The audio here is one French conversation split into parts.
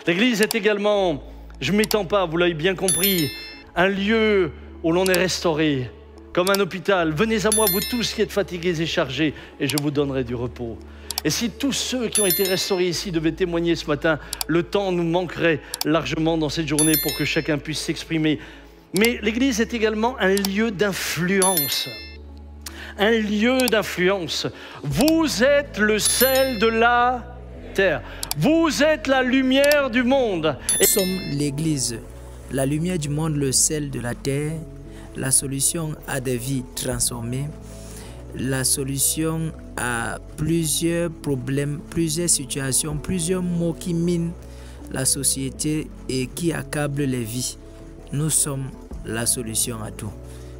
L'église est également, je ne m'étends pas, vous l'avez bien compris, un lieu où l'on est restauré, comme un hôpital. Venez à moi, vous tous qui êtes fatigués et chargés, et je vous donnerai du repos. Et si tous ceux qui ont été restaurés ici devaient témoigner ce matin, le temps nous manquerait largement dans cette journée pour que chacun puisse s'exprimer. Mais l'église est également un lieu d'influence. Un lieu d'influence. Vous êtes le sel de la terre. Vous êtes la lumière du monde. Nous sommes l'église, la lumière du monde, le sel de la terre, la solution à des vies transformées, la solution à plusieurs problèmes, plusieurs situations, plusieurs maux qui minent la société et qui accablent les vies. Nous sommes la solution à tout.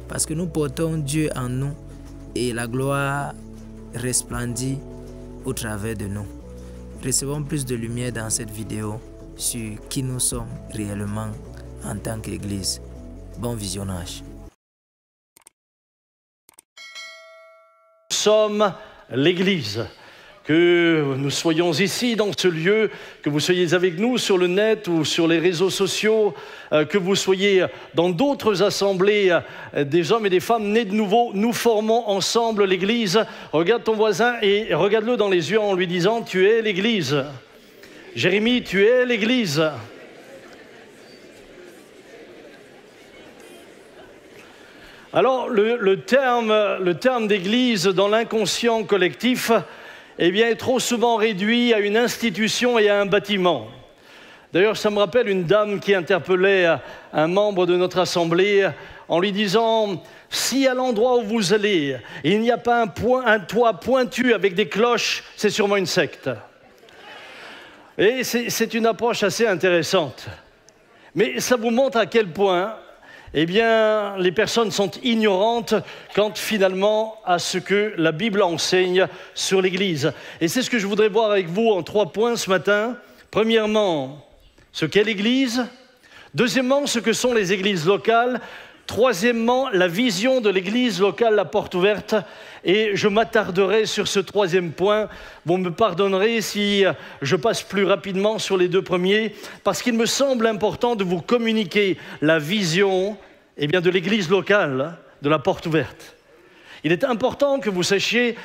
Parce que nous portons Dieu en nous et la gloire resplendit au travers de nous. Recevons plus de lumière dans cette vidéo sur qui nous sommes réellement en tant qu'Église. Bon visionnage. Nous sommes l'Église. Que nous soyons ici dans ce lieu, que vous soyez avec nous sur le net ou sur les réseaux sociaux, que vous soyez dans d'autres assemblées, des hommes et des femmes nés de nouveau, nous formons ensemble l'Église. Regarde ton voisin et regarde-le dans les yeux en lui disant « Tu es l'Église ». Jérémie, tu es l'Église. Alors, le terme d'église dans l'inconscient collectif, eh bien, est trop souvent réduit à une institution et à un bâtiment. D'ailleurs, ça me rappelle une dame qui interpellait un membre de notre assemblée en lui disant « Si à l'endroit où vous allez, il n'y a pas un toit pointu avec des cloches, c'est sûrement une secte. » Et c'est une approche assez intéressante. Mais ça vous montre à quel point eh bien, les personnes sont ignorantes quant finalement à ce que la Bible enseigne sur l'Église. Et c'est ce que je voudrais voir avec vous en 3 points ce matin. Premièrement, ce qu'est l'Église. Deuxièmement, ce que sont les églises locales. Troisièmement, la vision de l'église locale, la porte ouverte. Et je m'attarderai sur ce 3e point. Vous me pardonnerez si je passe plus rapidement sur les 2 premiers, parce qu'il me semble important de vous communiquer la vision de l'église locale, de la porte ouverte. Il est important que vous sachiez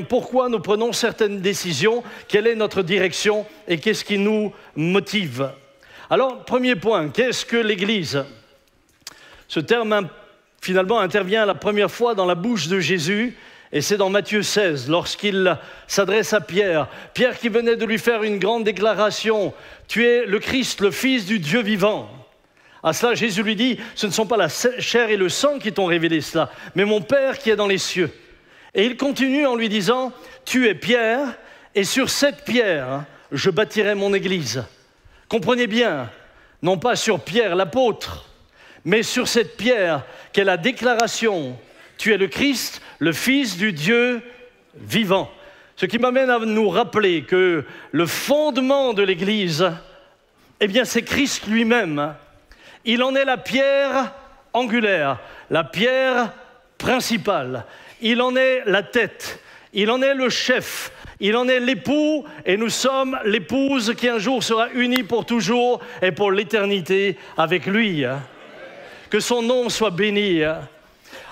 pourquoi nous prenons certaines décisions, quelle est notre direction et qu'est-ce qui nous motive. Alors, premier point, qu'est-ce que l'église ? Ce terme, finalement, intervient la première fois dans la bouche de Jésus, et c'est dans Matthieu 16, lorsqu'il s'adresse à Pierre. Pierre qui venait de lui faire une grande déclaration. « Tu es le Christ, le Fils du Dieu vivant. » À cela, Jésus lui dit, « Ce ne sont pas la chair et le sang qui t'ont révélé cela, mais mon Père qui est dans les cieux. » Et il continue en lui disant, « Tu es Pierre, et sur cette pierre, je bâtirai mon église. » Comprenez bien, non pas sur Pierre l'apôtre, mais sur cette pierre qu'est la déclaration « Tu es le Christ, le Fils du Dieu vivant ». Ce qui m'amène à nous rappeler que le fondement de l'Église, c'est Christ lui-même. Il en est la pierre angulaire, la pierre principale. Il en est la tête, il en est le chef, il en est l'époux, et nous sommes l'épouse qui un jour sera unie pour toujours et pour l'éternité avec lui. Que son nom soit béni.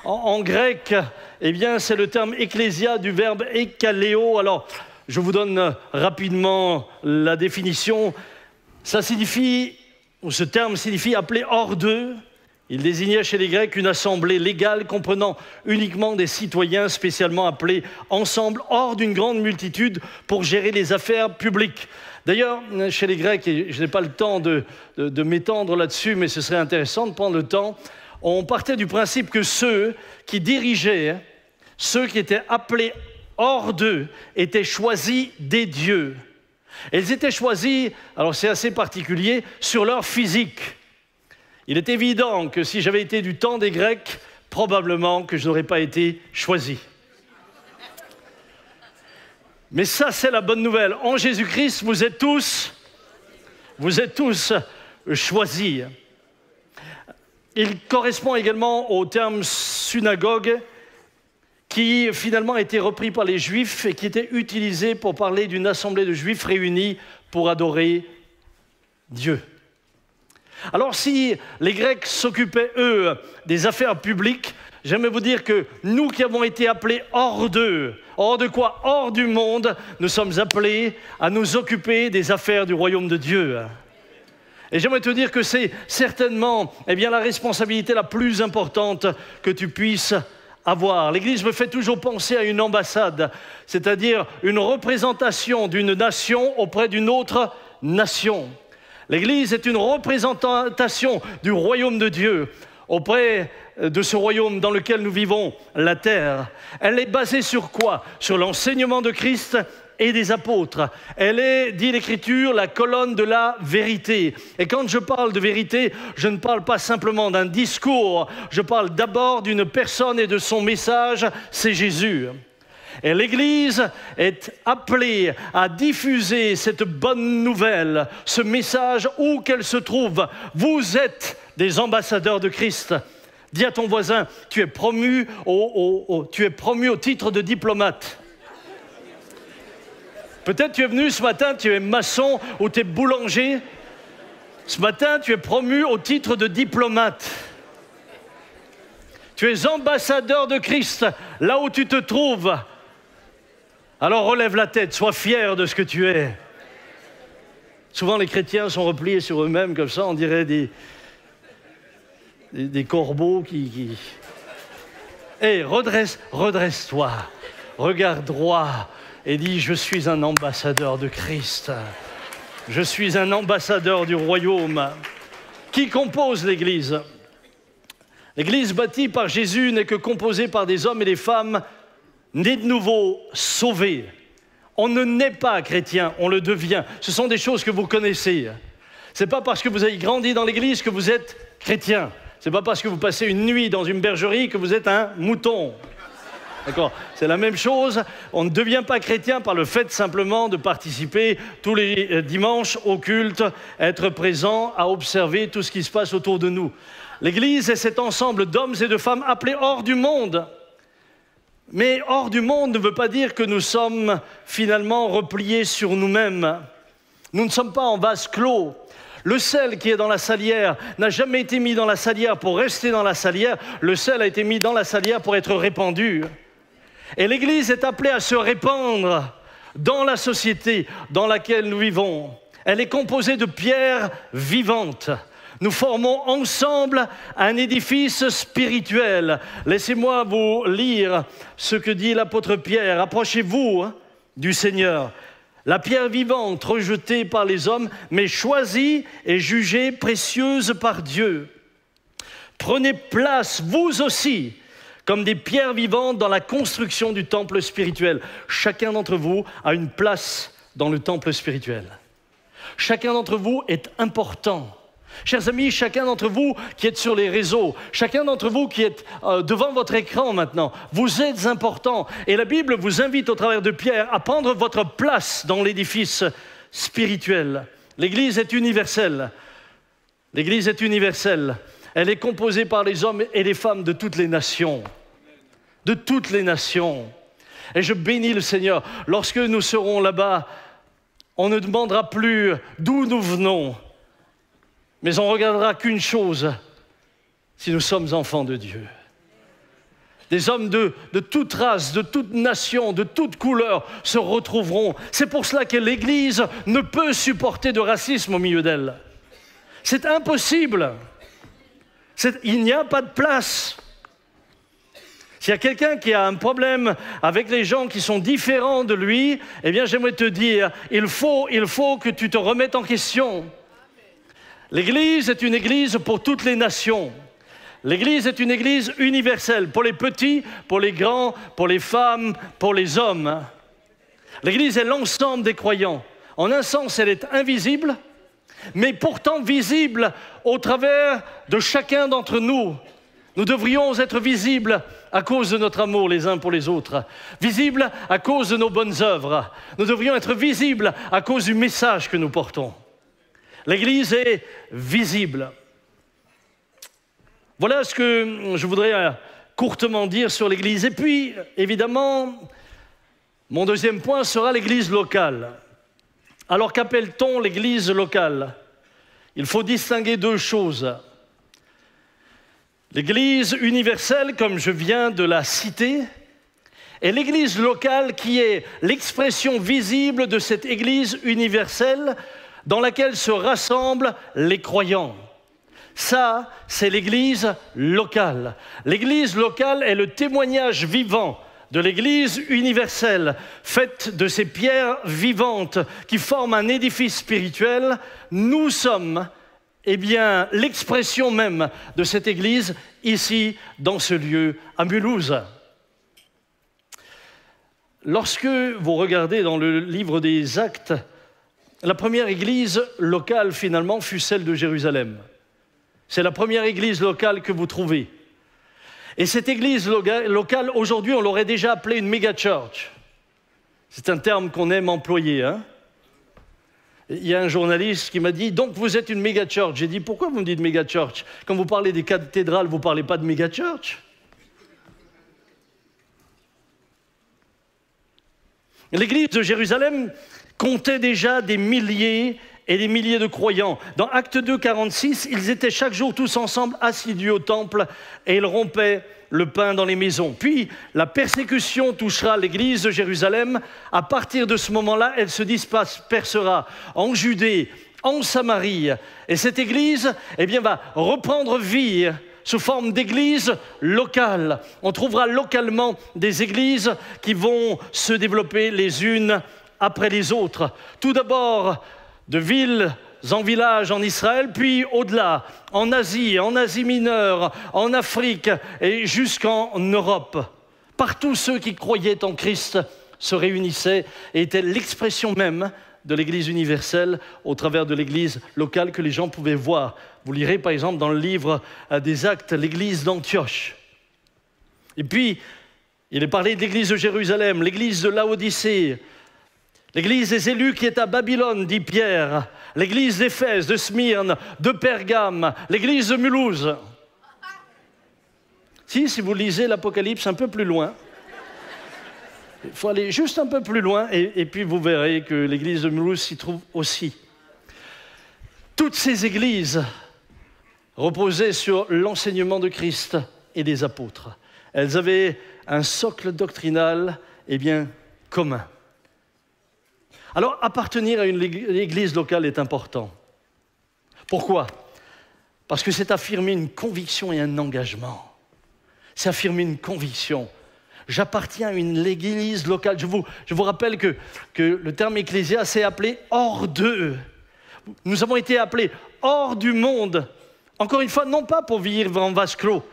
En grec, c'est le terme ecclésia du verbe ekkaleo. Alors, je vous donne rapidement la définition. Ça signifie, ou ce terme signifie appeler hors d'eux. Il désignait chez les Grecs une assemblée légale comprenant uniquement des citoyens spécialement appelés ensemble hors d'une grande multitude pour gérer les affaires publiques. D'ailleurs, chez les Grecs, et je n'ai pas le temps de m'étendre là-dessus, mais ce serait intéressant de prendre le temps, on partait du principe que ceux qui dirigeaient, ceux qui étaient appelés hors d'eux, étaient choisis des dieux. Et ils étaient choisis, alors c'est assez particulier, sur leur physique. Il est évident que si j'avais été du temps des Grecs, probablement que je n'aurais pas été choisi. Mais ça, c'est la bonne nouvelle. En Jésus-Christ, vous êtes tous choisis. Il correspond également au terme synagogue qui finalement a été repris par les Juifs et qui était utilisé pour parler d'une assemblée de Juifs réunis pour adorer Dieu. Alors si les Grecs s'occupaient, eux, des affaires publiques, j'aimerais vous dire que nous qui avons été appelés hors d'eux, hors de quoi? Hors du monde, nous sommes appelés à nous occuper des affaires du royaume de Dieu. Et j'aimerais te dire que c'est certainement la responsabilité la plus importante que tu puisses avoir. L'Église me fait toujours penser à une ambassade, c'est-à-dire une représentation d'une nation auprès d'une autre nation. L'Église est une représentation du royaume de Dieu auprès de ce royaume dans lequel nous vivons, la terre. Elle est basée sur quoi? Sur l'enseignement de Christ et des apôtres. Elle est, dit l'Écriture, la colonne de la vérité. Et quand je parle de vérité, je ne parle pas simplement d'un discours, je parle d'abord d'une personne et de son message, c'est Jésus. Et l'Église est appelée à diffuser cette bonne nouvelle, ce message où qu'elle se trouve. Vous êtes des ambassadeurs de Christ. Dis à ton voisin, tu es promu au titre de diplomate. Peut-être tu es venu ce matin, tu es maçon ou tu es boulanger. Ce matin, tu es promu au titre de diplomate. Tu es ambassadeur de Christ, là où tu te trouves. Alors relève la tête, sois fier de ce que tu es. Souvent les chrétiens sont repliés sur eux-mêmes comme ça, on dirait des corbeaux qui... Hé, redresse-toi, regarde droit et dis, je suis un ambassadeur de Christ. Je suis un ambassadeur du royaume. Qui compose l'Église? L'Église bâtie par Jésus n'est que composée par des hommes et des femmes nés de nouveau, sauvés. On ne naît pas chrétien, on le devient. Ce sont des choses que vous connaissez. Ce n'est pas parce que vous avez grandi dans l'Église que vous êtes chrétien. Ce n'est pas parce que vous passez une nuit dans une bergerie que vous êtes un mouton. D'accord? C'est la même chose. On ne devient pas chrétien par le fait simplement de participer tous les dimanches au culte, être présent, à observer tout ce qui se passe autour de nous. L'Église est cet ensemble d'hommes et de femmes appelés hors du monde. Mais hors du monde ne veut pas dire que nous sommes finalement repliés sur nous-mêmes. Nous ne sommes pas en vase clos. Le sel qui est dans la salière n'a jamais été mis dans la salière pour rester dans la salière. Le sel a été mis dans la salière pour être répandu. Et l'Église est appelée à se répandre dans la société dans laquelle nous vivons. Elle est composée de pierres vivantes. Nous formons ensemble un édifice spirituel. Laissez-moi vous lire ce que dit l'apôtre Pierre. Approchez-vous du Seigneur. La pierre vivante rejetée par les hommes, mais choisie et jugée précieuse par Dieu. Prenez place, vous aussi, comme des pierres vivantes dans la construction du temple spirituel. Chacun d'entre vous a une place dans le temple spirituel. Chacun d'entre vous est important. Chers amis, chacun d'entre vous qui êtes sur les réseaux, chacun d'entre vous qui êtes devant votre écran maintenant, vous êtes important. Et la Bible vous invite au travers de Pierre à prendre votre place dans l'édifice spirituel. L'Église est universelle. L'Église est universelle. Elle est composée par les hommes et les femmes de toutes les nations. De toutes les nations. Et je bénis le Seigneur. Lorsque nous serons là-bas, on ne demandera plus d'où nous venons. Mais on ne regardera qu'une chose, si nous sommes enfants de Dieu. Des hommes de toute race, de toute nation, de toute couleur se retrouveront. C'est pour cela que l'Église ne peut supporter de racisme au milieu d'elle. C'est impossible. Il n'y a pas de place. S'il y a quelqu'un qui a un problème avec les gens qui sont différents de lui, eh bien j'aimerais te dire, il faut que tu te remettes en question. L'Église est une Église pour toutes les nations. L'Église est une Église universelle, pour les petits, pour les grands, pour les femmes, pour les hommes. L'Église est l'ensemble des croyants. En un sens, elle est invisible, mais pourtant visible au travers de chacun d'entre nous. Nous devrions être visibles à cause de notre amour les uns pour les autres, visibles à cause de nos bonnes œuvres. Nous devrions être visibles à cause du message que nous portons. L'Église est visible. Voilà ce que je voudrais courtement dire sur l'Église. Et puis, évidemment, mon deuxième point sera l'Église locale. Alors, qu'appelle-t-on l'Église locale? il faut distinguer deux choses. L'Église universelle, comme je viens de la citer, et l'Église locale qui est l'expression visible de cette Église universelle dans laquelle se rassemblent les croyants. Ça, c'est l'Église locale. L'Église locale est le témoignage vivant de l'Église universelle, faite de ces pierres vivantes qui forment un édifice spirituel. Nous sommes, eh bien, l'expression même de cette Église ici, dans ce lieu, à Mulhouse. Lorsque vous regardez dans le livre des Actes, la première Église locale, finalement, fut celle de Jérusalem. C'est la première Église locale que vous trouvez. Et cette Église locale, aujourd'hui, on l'aurait déjà appelée une méga-church. C'est un terme qu'on aime employer, hein? Il y a un journaliste qui m'a dit « Donc vous êtes une méga-church ». J'ai dit « Pourquoi vous me dites méga-church? Quand vous parlez des cathédrales, vous ne parlez pas de méga-church ». L'église de Jérusalem comptait déjà des milliers et des milliers de croyants. Dans Acte 2, 46, ils étaient chaque jour tous ensemble assidus au temple et ils rompaient le pain dans les maisons. Puis, la persécution touchera l'église de Jérusalem. À partir de ce moment-là, elle se dispersera en Judée, en Samarie. Et cette église, eh bien, va reprendre vie sous forme d'église locale. On trouvera localement des églises qui vont se développer les unes après les autres. Tout d'abord, de villes en villages en Israël, puis au-delà, en Asie mineure, en Afrique et jusqu'en Europe. Partout ceux qui croyaient en Christ se réunissaient et étaient l'expression même de l'Église universelle au travers de l'Église locale que les gens pouvaient voir. Vous lirez par exemple dans le livre des Actes, l'Église d'Antioche. Et puis, il est parlé de l'Église de Jérusalem, l'Église de Laodicée, l'Église des élus qui est à Babylone, dit Pierre, l'Église d'Éphèse, de Smyrne, de Pergame, l'Église de Mulhouse. Si vous lisez l'Apocalypse un peu plus loin, il faut aller juste un peu plus loin et puis vous verrez que l'église de Mulhouse s'y trouve aussi. Toutes ces églises reposaient sur l'enseignement de Christ et des apôtres. Elles avaient un socle doctrinal, eh bien, commun. Alors, appartenir à une église locale est important. Pourquoi? Parce que c'est affirmer une conviction et un engagement. C'est affirmer une conviction. J'appartiens à une église locale. Je vous rappelle que le terme ecclésia, c'est appelé hors d'eux. Nous avons été appelés hors du monde. Encore une fois, non pas pour vivre en vase clos,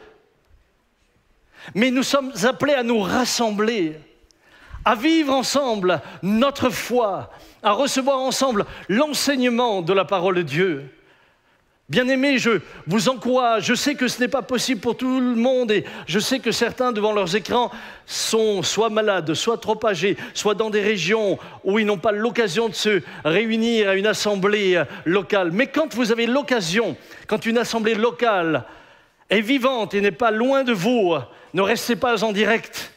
mais nous sommes appelés à nous rassembler, à vivre ensemble notre foi, à recevoir ensemble l'enseignement de la parole de Dieu. Bien-aimés, je vous encourage, je sais que ce n'est pas possible pour tout le monde et je sais que certains devant leurs écrans sont soit malades, soit trop âgés, soit dans des régions où ils n'ont pas l'occasion de se réunir à une assemblée locale. Mais quand vous avez l'occasion, quand une assemblée locale est vivante et n'est pas loin de vous, ne restez pas en direct.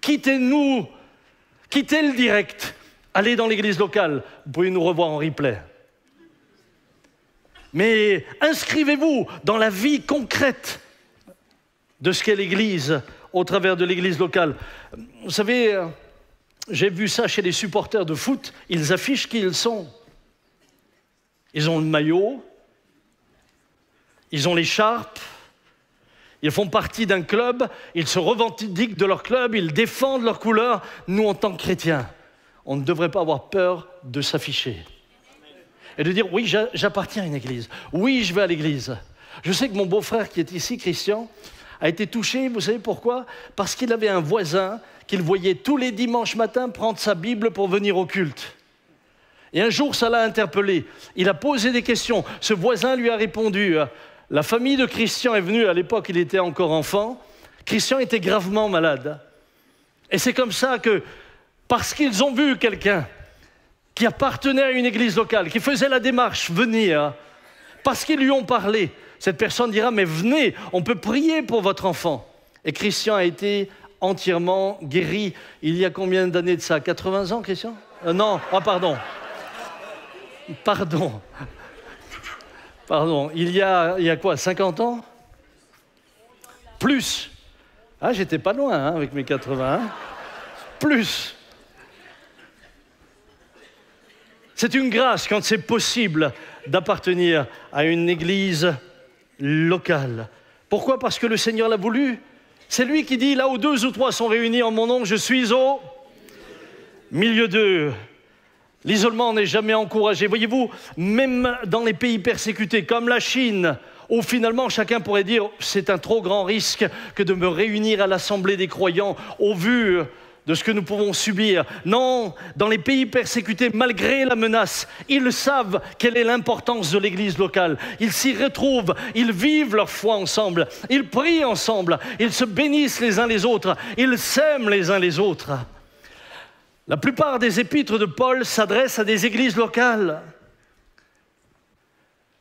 Quittez le direct, allez dans l'église locale, vous pouvez nous revoir en replay. Mais inscrivez-vous dans la vie concrète de ce qu'est l'Église au travers de l'Église locale. Vous savez, j'ai vu ça chez les supporters de foot, ils affichent qui ils sont. Ils ont le maillot, ils ont l'écharpe, ils font partie d'un club, ils se revendiquent de leur club, ils défendent leurs couleurs. Nous, en tant que chrétiens, on ne devrait pas avoir peur de s'afficher. Et de dire, oui, j'appartiens à une église. Oui, je vais à l'église. Je sais que mon beau-frère qui est ici, Christian, a été touché, vous savez pourquoi? Parce qu'il avait un voisin qu'il voyait tous les dimanches matins prendre sa Bible pour venir au culte. Et un jour, ça l'a interpellé. Il a posé des questions. Ce voisin lui a répondu. La famille de Christian est venue, à l'époque, il était encore enfant. Christian était gravement malade. Et c'est comme ça que, parce qu'ils ont vu quelqu'un qui appartenait à une église locale, qui faisait la démarche, venir, parce qu'ils lui ont parlé, cette personne dira, mais venez, on peut prier pour votre enfant. Et Christian a été entièrement guéri. Il y a combien d'années de ça? 80 ans, Christian? Non, pardon. Pardon, il y a quoi, 50 ans? Plus. Ah, j'étais pas loin hein, avec mes 80. Hein. Plus. C'est une grâce quand c'est possible d'appartenir à une église locale. Pourquoi? Parce que le Seigneur l'a voulu. C'est lui qui dit, là où 2 ou 3 sont réunis en mon nom, je suis au milieu d'eux. L'isolement n'est jamais encouragé. Voyez-vous, même dans les pays persécutés comme la Chine, où finalement chacun pourrait dire c'est un trop grand risque que de me réunir à l'assemblée des croyants au vu de ce que nous pouvons subir. Non, dans les pays persécutés, malgré la menace, ils savent quelle est l'importance de l'église locale. Ils s'y retrouvent, ils vivent leur foi ensemble, ils prient ensemble, ils se bénissent les uns les autres, ils s'aiment les uns les autres. La plupart des épîtres de Paul s'adressent à des églises locales.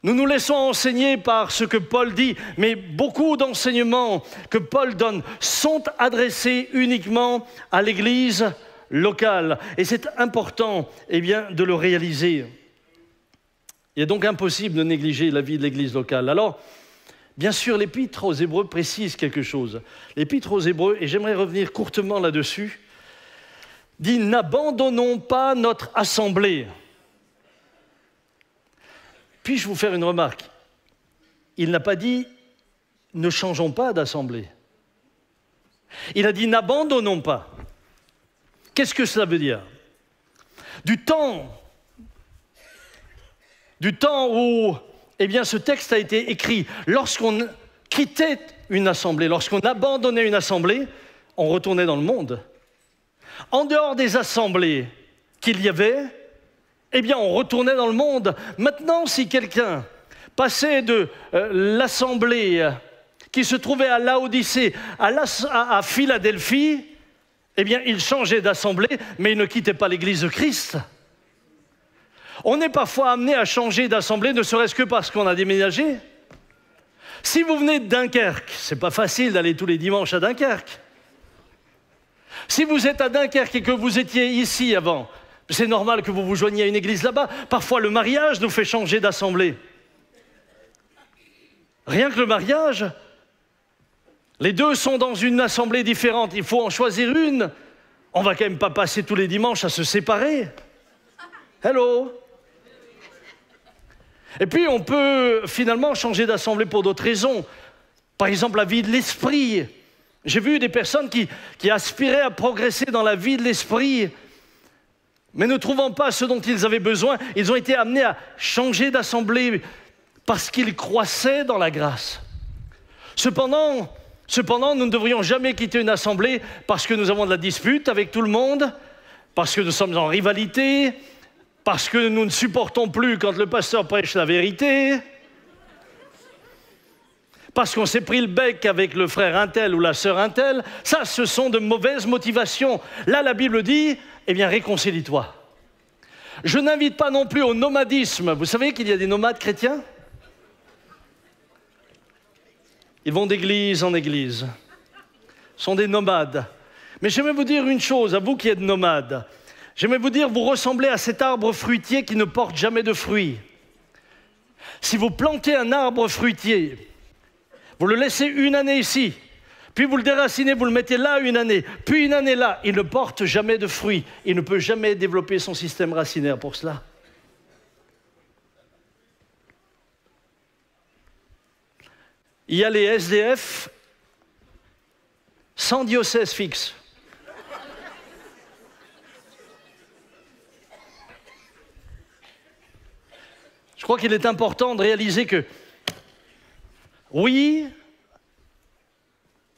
Nous nous laissons enseigner par ce que Paul dit, mais beaucoup d'enseignements que Paul donne sont adressés uniquement à l'église locale. Et c'est important de le réaliser. Il est donc impossible de négliger la vie de l'église locale. Alors, bien sûr, l'épître aux Hébreux précise quelque chose. L'épître aux Hébreux, et j'aimerais revenir courtement là-dessus, dit « N'abandonnons pas notre assemblée ». Puis-je vous faire une remarque? Il n'a pas dit « ne changeons pas d'assemblée ». Il a dit « n'abandonnons pas ». Qu'est-ce que cela veut dire? Du temps où ce texte a été écrit, lorsqu'on quittait une assemblée, lorsqu'on abandonnait une assemblée, on retournait dans le monde. En dehors des assemblées qu'il y avait, on retournait dans le monde. Maintenant, si quelqu'un passait de l'assemblée qui se trouvait à Laodicée à Philadelphie, il changeait d'assemblée, mais il ne quittait pas l'Église de Christ. On est parfois amené à changer d'assemblée, ne serait-ce que parce qu'on a déménagé. Si vous venez de Dunkerque, c'est pas facile d'aller tous les dimanches à Dunkerque. Si vous êtes à Dunkerque et que vous étiez ici avant, c'est normal que vous vous joigniez à une église là-bas. Parfois, le mariage nous fait changer d'assemblée. Rien que le mariage, les deux sont dans une assemblée différente. Il faut en choisir une. On ne va quand même pas passer tous les dimanches à se séparer. Hello. Et puis, on peut finalement changer d'assemblée pour d'autres raisons. Par exemple, la vie de l'esprit. J'ai vu des personnes qui aspiraient à progresser dans la vie de l'esprit, mais ne trouvant pas ce dont ils avaient besoin, ils ont été amenés à changer d'assemblée parce qu'ils croissaient dans la grâce. Cependant, nous ne devrions jamais quitter une assemblée parce que nous avons de la dispute avec tout le monde, parce que nous sommes en rivalité, parce que nous ne supportons plus quand le pasteur prêche la vérité, parce qu'on s'est pris le bec avec le frère untel ou la sœur untel. Ça, ce sont de mauvaises motivations. Là, la Bible dit, réconcilie-toi. Je n'invite pas non plus au nomadisme. Vous savez qu'il y a des nomades chrétiens? Ils vont d'église en église. Ce sont des nomades. Mais j'aimerais vous dire une chose, à vous qui êtes nomades. J'aimerais vous dire, vous ressemblez à cet arbre fruitier qui ne porte jamais de fruits. Si vous plantez un arbre fruitier, vous le laissez une année ici, puis vous le déracinez, vous le mettez là une année, puis une année là, il ne porte jamais de fruits. Il ne peut jamais développer son système racinaire pour cela. Il y a les SDF sans diocèse fixe. Je crois qu'il est important de réaliser que, oui,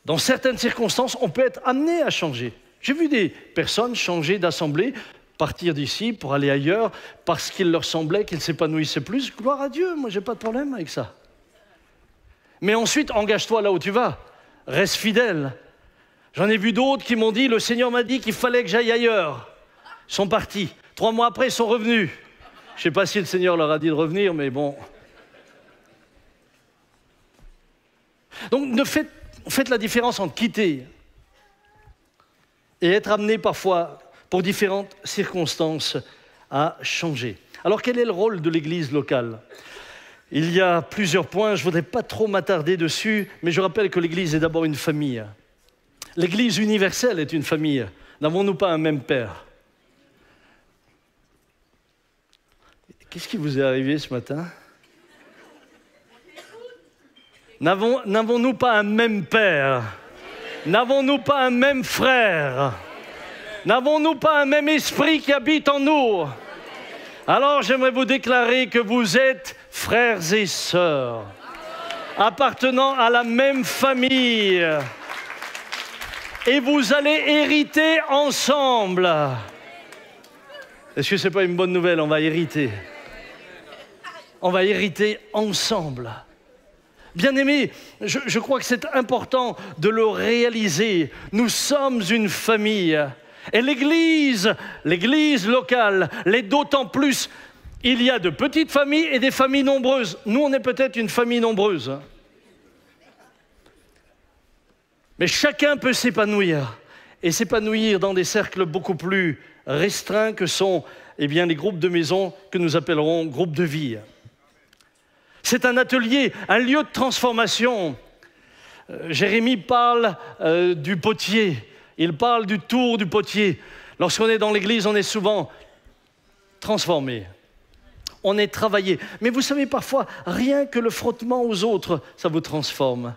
dans certaines circonstances, on peut être amené à changer. J'ai vu des personnes changer d'assemblée, partir d'ici pour aller ailleurs, parce qu'il leur semblait qu'ils s'épanouissaient plus. Gloire à Dieu, moi, je n'ai pas de problème avec ça. Mais ensuite, engage-toi là où tu vas. Reste fidèle. J'en ai vu d'autres qui m'ont dit, le Seigneur m'a dit qu'il fallait que j'aille ailleurs. Ils sont partis. 3 mois après, ils sont revenus. Je ne sais pas si le Seigneur leur a dit de revenir, mais bon. Donc, faites la différence entre quitter et être amené parfois, pour différentes circonstances, à changer. Alors, quel est le rôle de l'Église locale? Il y a plusieurs points, je ne voudrais pas trop m'attarder dessus, mais je rappelle que l'Église est d'abord une famille. L'Église universelle est une famille. N'avons-nous pas un même Père? Qu'est-ce qui vous est arrivé ce matin? N'avons-nous pas un même Père? N'avons-nous pas un même frère? N'avons-nous pas un même esprit qui habite en nous? Alors j'aimerais vous déclarer que vous êtes frères et sœurs, appartenant à la même famille. Et vous allez hériter ensemble. Est-ce que ce n'est pas une bonne nouvelle? On va hériter. On va hériter ensemble. Bien-aimés, je crois que c'est important de le réaliser. Nous sommes une famille. Et l'Église locale l'est d'autant plus. Il y a de petites familles et des familles nombreuses. Nous, on est peut-être une famille nombreuse. Mais chacun peut s'épanouir. Et s'épanouir dans des cercles beaucoup plus restreints que sont les groupes de maison que nous appellerons groupes de vie. C'est un atelier, un lieu de transformation. Jérémie parle du potier. Il parle du tour du potier. Lorsqu'on est dans l'église, on est souvent transformé. On est travaillé. Mais vous savez, parfois, rien que le frottement aux autres, ça vous transforme.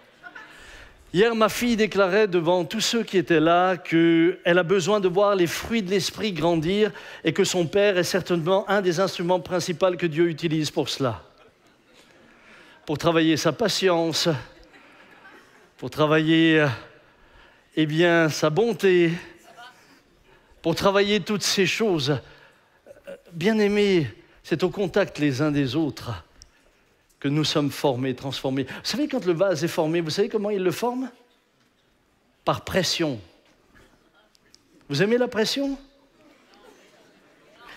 Hier, ma fille déclarait devant tous ceux qui étaient là qu'elle a besoin de voir les fruits de l'esprit grandir et que son père est certainement un des instruments principaux que Dieu utilise pour cela. Pour travailler sa patience, pour travailler sa bonté, pour travailler toutes ces choses. Bien-aimés, c'est au contact les uns des autres que nous sommes formés, transformés. Vous savez, quand le vase est formé, vous savez comment il le forme? Par pression. Vous aimez la pression?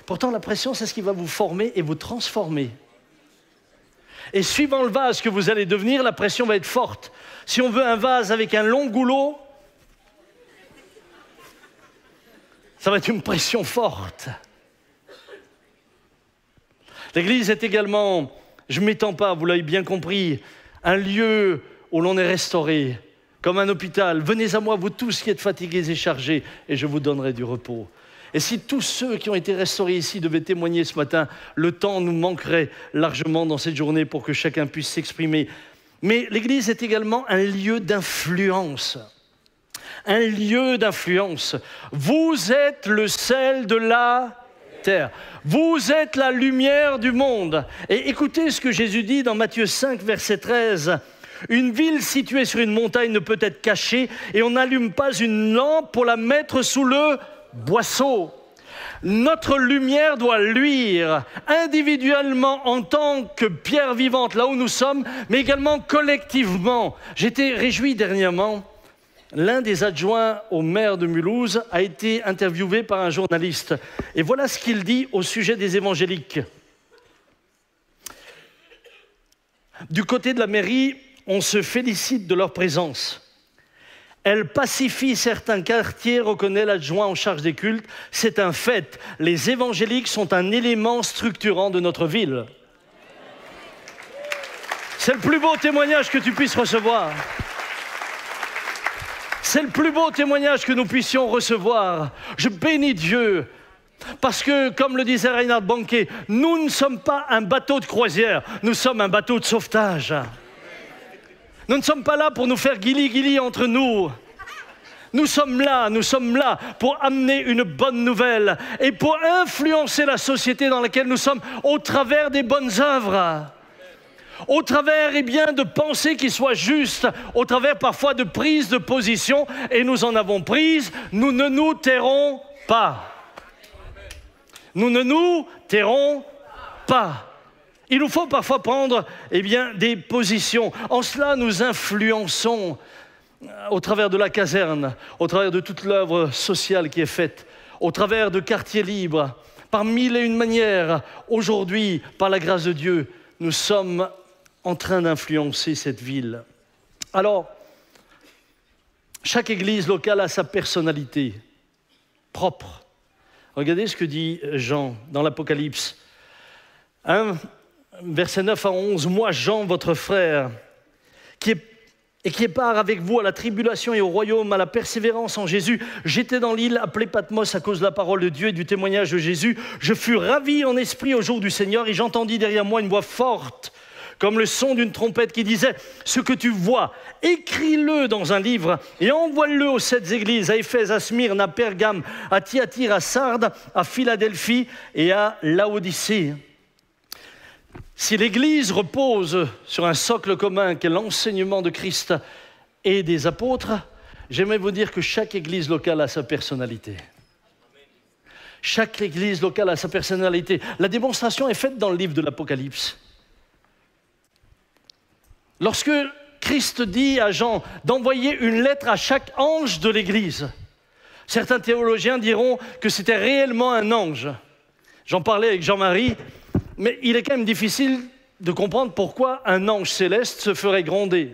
Pourtant, la pression, c'est ce qui va vous former et vous transformer. Et suivant le vase que vous allez devenir, la pression va être forte. Si on veut un vase avec un long goulot, ça va être une pression forte. L'Église est également, je ne m'étends pas, vous l'avez bien compris, un lieu où l'on est restauré, comme un hôpital. Venez à moi, vous tous qui êtes fatigués et chargés, et je vous donnerai du repos. Et si tous ceux qui ont été restaurés ici devaient témoigner ce matin, le temps nous manquerait largement dans cette journée pour que chacun puisse s'exprimer. Mais l'Église est également un lieu d'influence. Un lieu d'influence. Vous êtes le sel de la terre. Vous êtes la lumière du monde. Et écoutez ce que Jésus dit dans Matthieu 5, verset 13. Une ville située sur une montagne ne peut être cachée et on n'allume pas une lampe pour la mettre sous le boisseau. Notre lumière doit luire individuellement en tant que pierre vivante là où nous sommes, mais également collectivement. J'étais réjoui dernièrement. L'un des adjoints au maire de Mulhouse a été interviewé par un journaliste. Et voilà ce qu'il dit au sujet des évangéliques. Du côté de la mairie, on se félicite de leur présence. Elle pacifie certains quartiers, reconnaît l'adjoint en charge des cultes. C'est un fait. Les évangéliques sont un élément structurant de notre ville. C'est le plus beau témoignage que tu puisses recevoir. C'est le plus beau témoignage que nous puissions recevoir. Je bénis Dieu. Parce que, comme le disait Reinhard Bonnke, nous ne sommes pas un bateau de croisière, nous sommes un bateau de sauvetage. Nous ne sommes pas là pour nous faire guili-guili entre nous. Nous sommes là pour amener une bonne nouvelle et pour influencer la société dans laquelle nous sommes au travers des bonnes œuvres. Au travers de pensées qui soient justes, au travers parfois de prises de position, et nous en avons prises, nous ne nous tairons pas. Nous ne nous tairons pas. Il nous faut parfois prendre des positions. En cela, nous influençons au travers de la caserne, au travers de toute l'œuvre sociale qui est faite, au travers de quartiers libres, par mille et une manières. Aujourd'hui, par la grâce de Dieu, nous sommes en train d'influencer cette ville. Alors, chaque église locale a sa personnalité propre. Regardez ce que dit Jean dans l'Apocalypse. versets 9 à 11, « Moi, Jean, votre frère, qui est part avec vous à la tribulation et au royaume, à la persévérance en Jésus. J'étais dans l'île appelée Patmos à cause de la parole de Dieu et du témoignage de Jésus. Je fus ravi en esprit au jour du Seigneur et j'entendis derrière moi une voix forte, comme le son d'une trompette qui disait « Ce que tu vois, écris-le dans un livre et envoie-le aux 7 églises, à Éphèse, à Smyrne, à Pergame, à Thyatire, à Sardes, à Philadelphie et à Laodicée. » Si l'Église repose sur un socle commun qu'est l'enseignement de Christ et des apôtres, j'aimerais vous dire que chaque Église locale a sa personnalité. Chaque Église locale a sa personnalité. La démonstration est faite dans le livre de l'Apocalypse. Lorsque Christ dit à Jean d'envoyer une lettre à chaque ange de l'Église, certains théologiens diront que c'était réellement un ange. J'en parlais avec Jean-Marie. Mais il est quand même difficile de comprendre pourquoi un ange céleste se ferait gronder.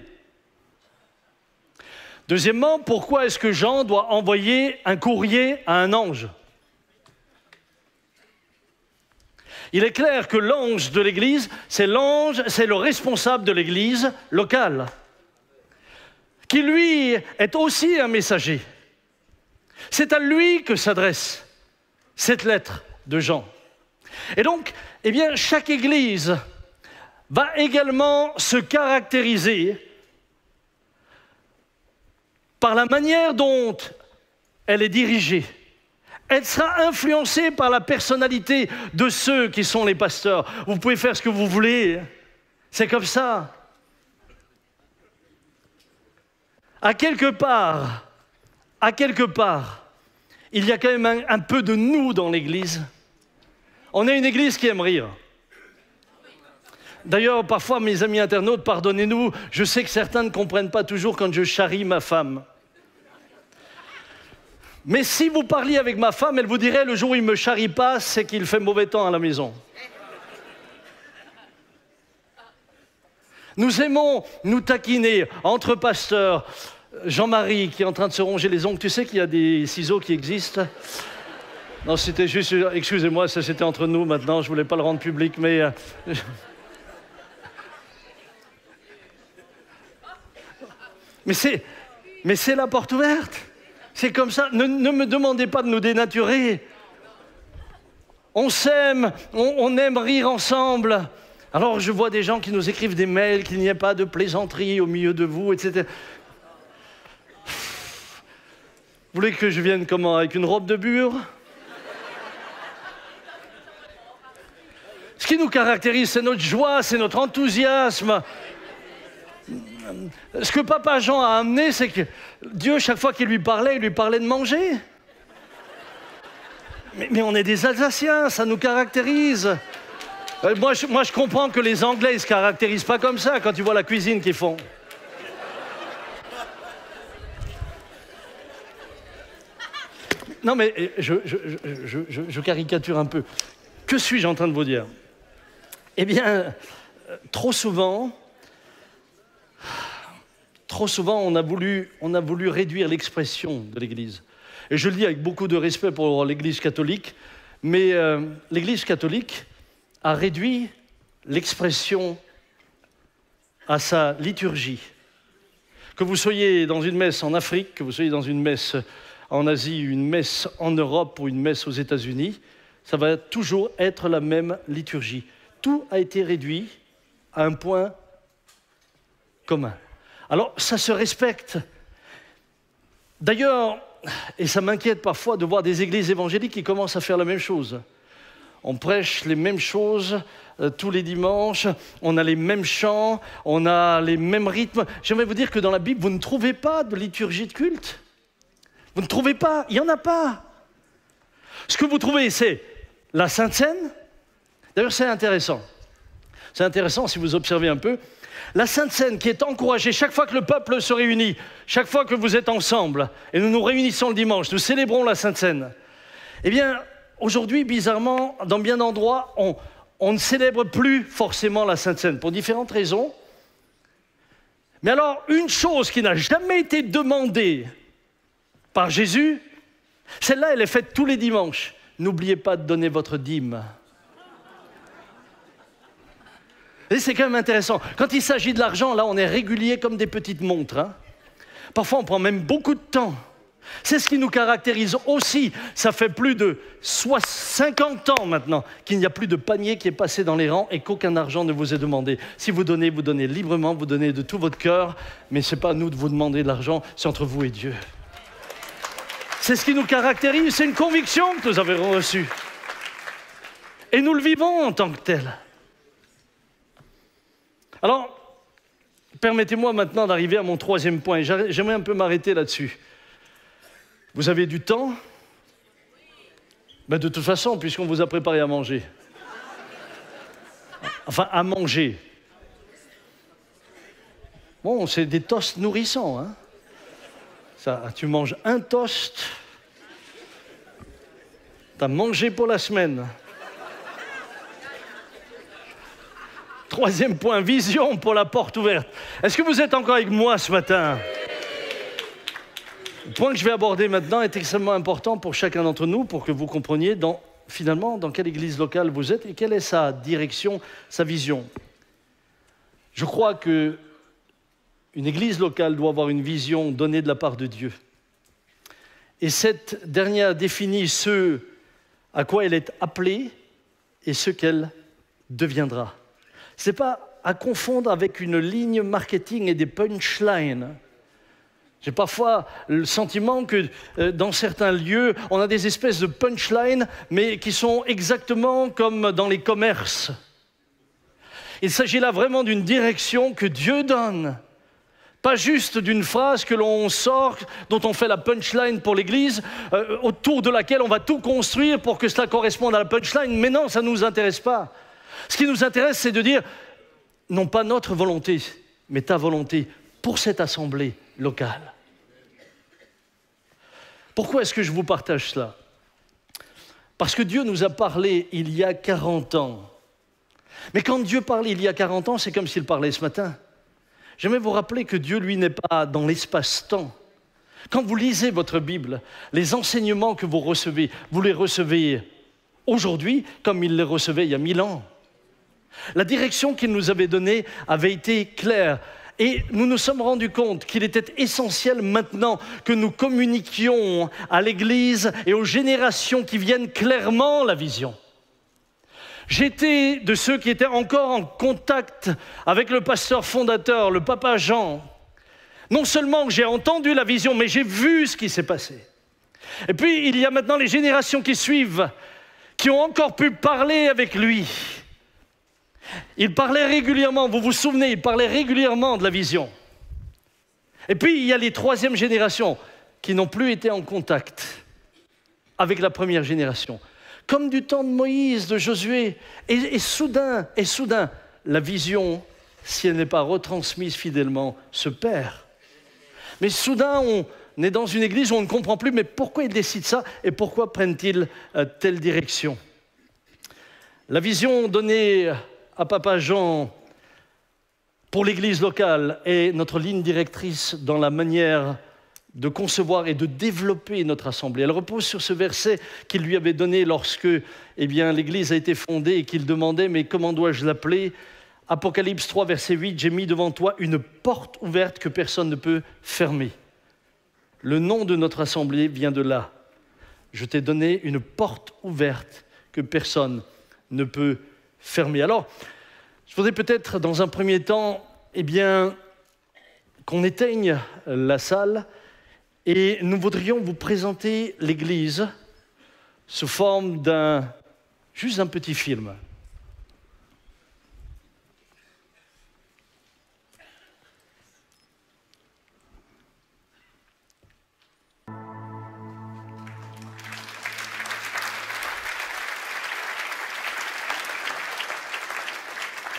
Deuxièmement, pourquoi est-ce que Jean doit envoyer un courrier à un ange? Il est clair que l'ange de l'Église, c'est le responsable de l'Église locale, qui lui est aussi un messager. C'est à lui que s'adresse cette lettre de Jean. Et donc, eh bien, chaque Église va également se caractériser par la manière dont elle est dirigée. Elle sera influencée par la personnalité de ceux qui sont les pasteurs. Vous pouvez faire ce que vous voulez, c'est comme ça. À quelque part, il y a quand même un peu de nous dans l'Église. On est une Église qui aime rire. D'ailleurs, parfois, mes amis internautes, pardonnez-nous, je sais que certains ne comprennent pas toujours quand je charrie ma femme. Mais si vous parliez avec ma femme, elle vous dirait, le jour où il ne me charrie pas, c'est qu'il fait mauvais temps à la maison. Nous aimons nous taquiner entre pasteurs. Jean-Marie qui est en train de se ronger les ongles, tu sais qu'il y a des ciseaux qui existent? Non, c'était juste, excusez-moi, ça c'était entre nous maintenant, je ne voulais pas le rendre public, mais... Mais c'est la porte ouverte. C'est comme ça. Ne me demandez pas de nous dénaturer. On s'aime, on aime rire ensemble. Alors je vois des gens qui nous écrivent des mails, qu'il n'y ait pas de plaisanterie au milieu de vous, etc. Vous voulez que je vienne comment? Avec une robe de bure? Ce qui nous caractérise, c'est notre joie, c'est notre enthousiasme. Ce que Papa Jean a amené, c'est que Dieu, chaque fois qu'il lui parlait de manger. Mais on est des Alsaciens, ça nous caractérise. Moi, je comprends que les Anglais ne se caractérisent pas comme ça quand tu vois la cuisine qu'ils font. Non, mais je caricature un peu. Que suis-je en train de vous dire? Eh bien, trop souvent, on a voulu réduire l'expression de l'Église. Et je le dis avec beaucoup de respect pour l'Église catholique, mais l'Église catholique a réduit l'expression à sa liturgie. Que vous soyez dans une messe en Afrique, que vous soyez dans une messe en Asie, une messe en Europe ou une messe aux États-Unis, ça va toujours être la même liturgie. Tout a été réduit à un point commun. Alors, ça se respecte. D'ailleurs, et ça m'inquiète parfois de voir des églises évangéliques qui commencent à faire la même chose. On prêche les mêmes choses tous les dimanches, on a les mêmes chants, on a les mêmes rythmes. J'aimerais vous dire que dans la Bible, vous ne trouvez pas de liturgie de culte. Vous ne trouvez pas, il n'y en a pas. Ce que vous trouvez, c'est la Sainte Seine. D'ailleurs, c'est intéressant. C'est intéressant si vous observez un peu. La Sainte Seine qui est encouragée chaque fois que le peuple se réunit, chaque fois que vous êtes ensemble, et nous nous réunissons le dimanche, nous célébrons la Sainte Seine. Eh bien, aujourd'hui, bizarrement, dans bien d'endroits, on ne célèbre plus forcément la Sainte Seine, pour différentes raisons. Mais alors, une chose qui n'a jamais été demandée par Jésus, celle-là, elle est faite tous les dimanches. N'oubliez pas de donner votre dîme. Et c'est quand même intéressant. Quand il s'agit de l'argent, là, on est régulier comme des petites montres. Hein. Parfois, on prend même beaucoup de temps. C'est ce qui nous caractérise aussi. Ça fait plus de 50 ans maintenant qu'il n'y a plus de panier qui est passé dans les rangs et qu'aucun argent ne vous est demandé. Si vous donnez librement, vous donnez de tout votre cœur, mais ce n'est pas à nous de vous demander de l'argent, c'est entre vous et Dieu. C'est ce qui nous caractérise, c'est une conviction que nous avons reçue. Et nous le vivons en tant que tel. Alors, permettez-moi maintenant d'arriver à mon troisième point. J'aimerais un peu m'arrêter là-dessus. Vous avez du temps? Ben de toute façon, puisqu'on vous a préparé à manger. Enfin, à manger. Bon, c'est des toasts nourrissants. Hein? Ça, tu manges un toast, tu as mangé pour la semaine. Troisième point, vision pour la porte ouverte. Est-ce que vous êtes encore avec moi ce matin? Le point que je vais aborder maintenant est extrêmement important pour chacun d'entre nous, pour que vous compreniez finalement dans quelle église locale vous êtes et quelle est sa direction, sa vision. Je crois qu'une église locale doit avoir une vision donnée de la part de Dieu. Et cette dernière définit ce à quoi elle est appelée et ce qu'elle deviendra. Ce n'est pas à confondre avec une ligne marketing et des punchlines. J'ai parfois le sentiment que dans certains lieux, on a des espèces de punchlines, mais qui sont exactement comme dans les commerces. Il s'agit là vraiment d'une direction que Dieu donne. Pas juste d'une phrase que l'on sort, dont on fait la punchline pour l'Église, autour de laquelle on va tout construire pour que cela corresponde à la punchline. Mais non, ça ne nous intéresse pas. Ce qui nous intéresse, c'est de dire, non pas notre volonté, mais ta volonté pour cette assemblée locale. Pourquoi est-ce que je vous partage cela? Parce que Dieu nous a parlé il y a 40 ans. Mais quand Dieu parlait il y a 40 ans, c'est comme s'il parlait ce matin. J'aimerais vous rappeler que Dieu, lui, n'est pas dans l'espace-temps. Quand vous lisez votre Bible, les enseignements que vous les recevez aujourd'hui comme il les recevait il y a 1000 ans. La direction qu'il nous avait donnée avait été claire. Et nous nous sommes rendus compte qu'il était essentiel maintenant que nous communiquions à l'Église et aux générations qui viennent clairement la vision. J'étais de ceux qui étaient encore en contact avec le pasteur fondateur, le papa Jean. Non seulement j'ai entendu la vision, mais j'ai vu ce qui s'est passé. Et puis il y a maintenant les générations qui suivent, qui ont encore pu parler avec lui. Il parlait régulièrement, vous vous souvenez, il parlait régulièrement de la vision. Et puis, il y a les troisièmes générations qui n'ont plus été en contact avec la première génération. Comme du temps de Moïse, de Josué. Et soudain, la vision, si elle n'est pas retransmise fidèlement, se perd. Mais soudain, on est dans une église où on ne comprend plus, mais pourquoi ils décident ça et pourquoi prennent-ils telle direction? La vision donnée à Papa Jean pour l'église locale est notre ligne directrice dans la manière de concevoir et de développer notre assemblée. Elle repose sur ce verset qu'il lui avait donné lorsque l'église a été fondée et qu'il demandait « Mais comment dois-je l'appeler » Apocalypse 3, verset 8, « J'ai mis devant toi une porte ouverte que personne ne peut fermer. » Le nom de notre assemblée vient de là. Je t'ai donné une porte ouverte que personne ne peut fermer. Alors, je voudrais peut-être dans un premier temps, qu'on éteigne la salle et nous voudrions vous présenter l'Église sous forme juste d'un petit film.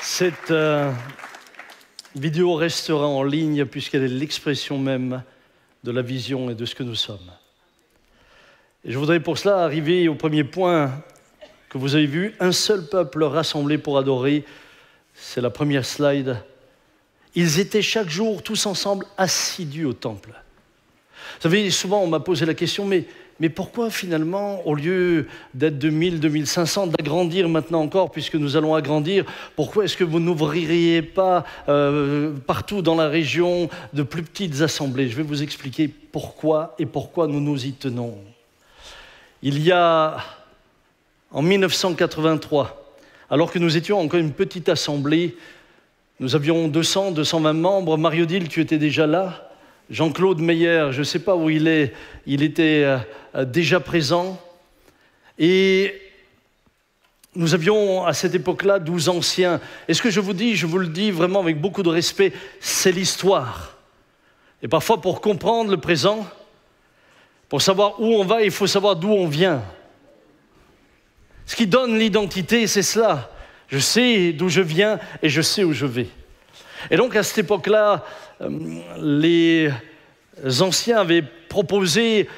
Cette vidéo restera en ligne puisqu'elle est l'expression même de la vision et de ce que nous sommes. Et je voudrais pour cela arriver au premier point que vous avez vu, un seul peuple rassemblé pour adorer, c'est la première slide. Ils étaient chaque jour tous ensemble assidus au temple. Vous savez, souvent on m'a posé la question, mais mais pourquoi finalement, au lieu d'être 2000, 2500, d'agrandir maintenant encore, puisque nous allons agrandir, pourquoi est-ce que vous n'ouvririez pas partout dans la région de plus petites assemblées? Je vais vous expliquer pourquoi et pourquoi nous nous y tenons. Il y a, en 1983, alors que nous étions encore une petite assemblée, nous avions 200, 220 membres. Marie-Odile, tu étais déjà là. Jean-Claude Meyer, je ne sais pas où il est, il était déjà présent. Et nous avions à cette époque-là 12 anciens. Et ce que je vous dis, je vous le dis vraiment avec beaucoup de respect, c'est l'histoire. Et parfois, pour comprendre le présent, pour savoir où on va, il faut savoir d'où on vient. Ce qui donne l'identité, c'est cela. Je sais d'où je viens et je sais où je vais. Et donc, à cette époque-là, les anciens avaient proposé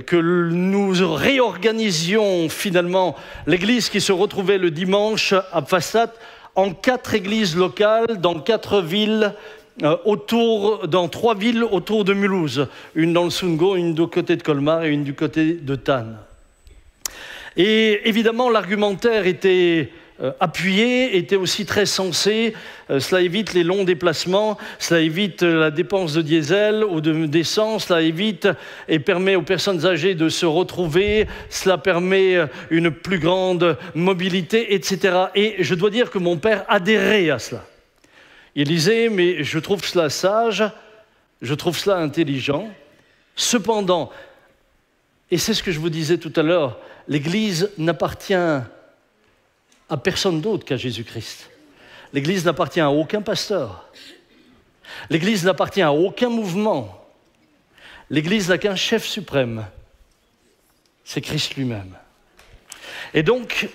que nous réorganisions finalement l'église qui se retrouvait le dimanche à Pfastatt en 4 églises locales dans 4 villes, dans 3 villes autour de Mulhouse. Une dans le Sundgau, une du côté de Colmar et une du côté de Thann. Et évidemment, l'argumentaire était appuyé, était aussi très sensé. Cela évite les longs déplacements, cela évite la dépense de diesel ou d'essence, cela évite et permet aux personnes âgées de se retrouver, cela permet une plus grande mobilité, etc. Et je dois dire que mon père adhérait à cela. Il disait, mais je trouve cela sage, je trouve cela intelligent. Cependant, et c'est ce que je vous disais tout à l'heure, l'Église n'appartient à personne d'autre qu'à Jésus-Christ. L'Église n'appartient à aucun pasteur. L'Église n'appartient à aucun mouvement. L'Église n'a qu'un chef suprême. C'est Christ lui-même. Et donc,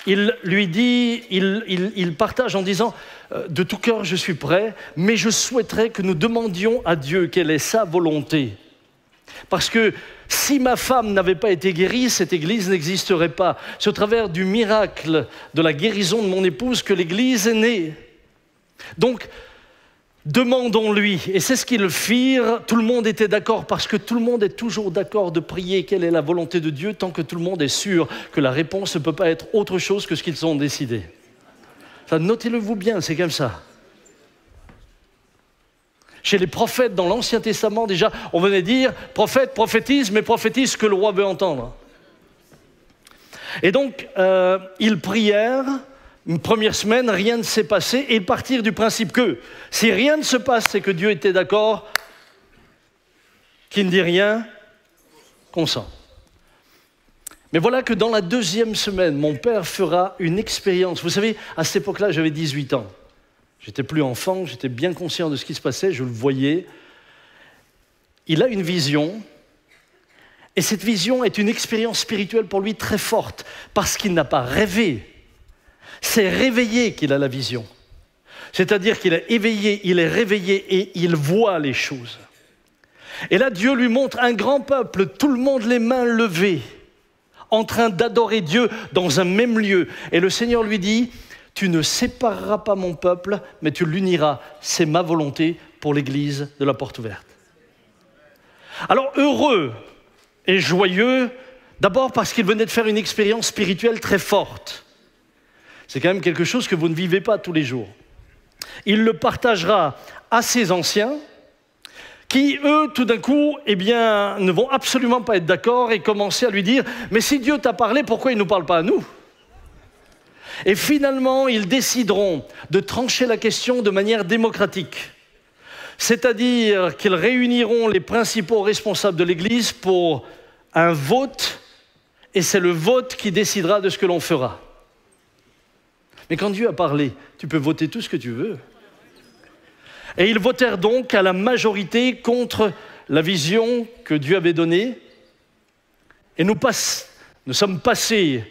il lui dit, il partage en disant « De tout cœur, je suis prêt, mais je souhaiterais que nous demandions à Dieu quelle est sa volonté. » Parce que si ma femme n'avait pas été guérie, cette église n'existerait pas. C'est au travers du miracle de la guérison de mon épouse que l'église est née. Donc, demandons-lui. Et c'est ce qu'ils firent. Tout le monde était d'accord parce que tout le monde est toujours d'accord de prier quelle est la volonté de Dieu tant que tout le monde est sûr que la réponse ne peut pas être autre chose que ce qu'ils ont décidé. Ça, notez-le-vous bien, c'est comme ça. Chez les prophètes dans l'Ancien Testament, déjà, on venait dire « prophète, prophétise, mais prophétise ce que le roi veut entendre ». Et donc, ils prièrent, une première semaine, rien ne s'est passé, et partirent du principe que si rien ne se passe, c'est que Dieu était d'accord, qui ne dit rien, consent. Mais voilà que dans la 2e semaine, mon père fera une expérience. Vous savez, à cette époque-là, j'avais 18 ans. J'étais plus enfant, j'étais bien conscient de ce qui se passait, je le voyais. Il a une vision, et cette vision est une expérience spirituelle pour lui très forte, parce qu'il n'a pas rêvé. C'est réveillé qu'il a la vision. C'est-à-dire qu'il est éveillé, il est réveillé, et il voit les choses. Et là, Dieu lui montre un grand peuple, tout le monde les mains levées, en train d'adorer Dieu dans un même lieu. Et le Seigneur lui dit... Tu ne sépareras pas mon peuple, mais tu l'uniras. C'est ma volonté pour l'Église de la Porte Ouverte. Alors, heureux et joyeux, d'abord parce qu'il venait de faire une expérience spirituelle très forte. C'est quand même quelque chose que vous ne vivez pas tous les jours. Il le partagera à ses anciens, qui, eux, tout d'un coup, ne vont absolument pas être d'accord et commencer à lui dire « Mais si Dieu t'a parlé, pourquoi il ne nous parle pas à nous ?» Et finalement, ils décideront de trancher la question de manière démocratique. C'est-à-dire qu'ils réuniront les principaux responsables de l'Église pour un vote, et c'est le vote qui décidera de ce que l'on fera. Mais quand Dieu a parlé, tu peux voter tout ce que tu veux. Et ils votèrent donc à la majorité contre la vision que Dieu avait donnée. Et nous sommes passés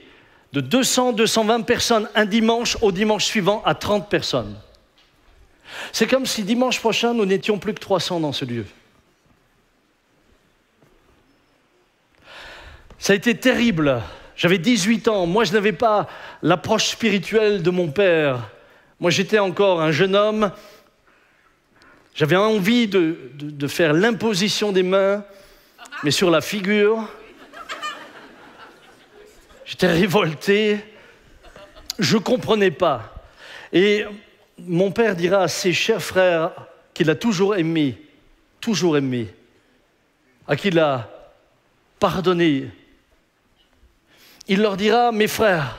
de 200, 220 personnes un dimanche au dimanche suivant à 30 personnes. C'est comme si dimanche prochain, nous n'étions plus que 300 dans ce lieu. Ça a été terrible. J'avais 18 ans. Moi, je n'avais pas l'approche spirituelle de mon père. Moi, j'étais encore un jeune homme. J'avais envie de faire l'imposition des mains, mais sur la figure. j'étais révolté, je ne comprenais pas. Et mon père dira à ses chers frères qu'il a toujours aimé, à qui il a pardonné. Il leur dira, mes frères,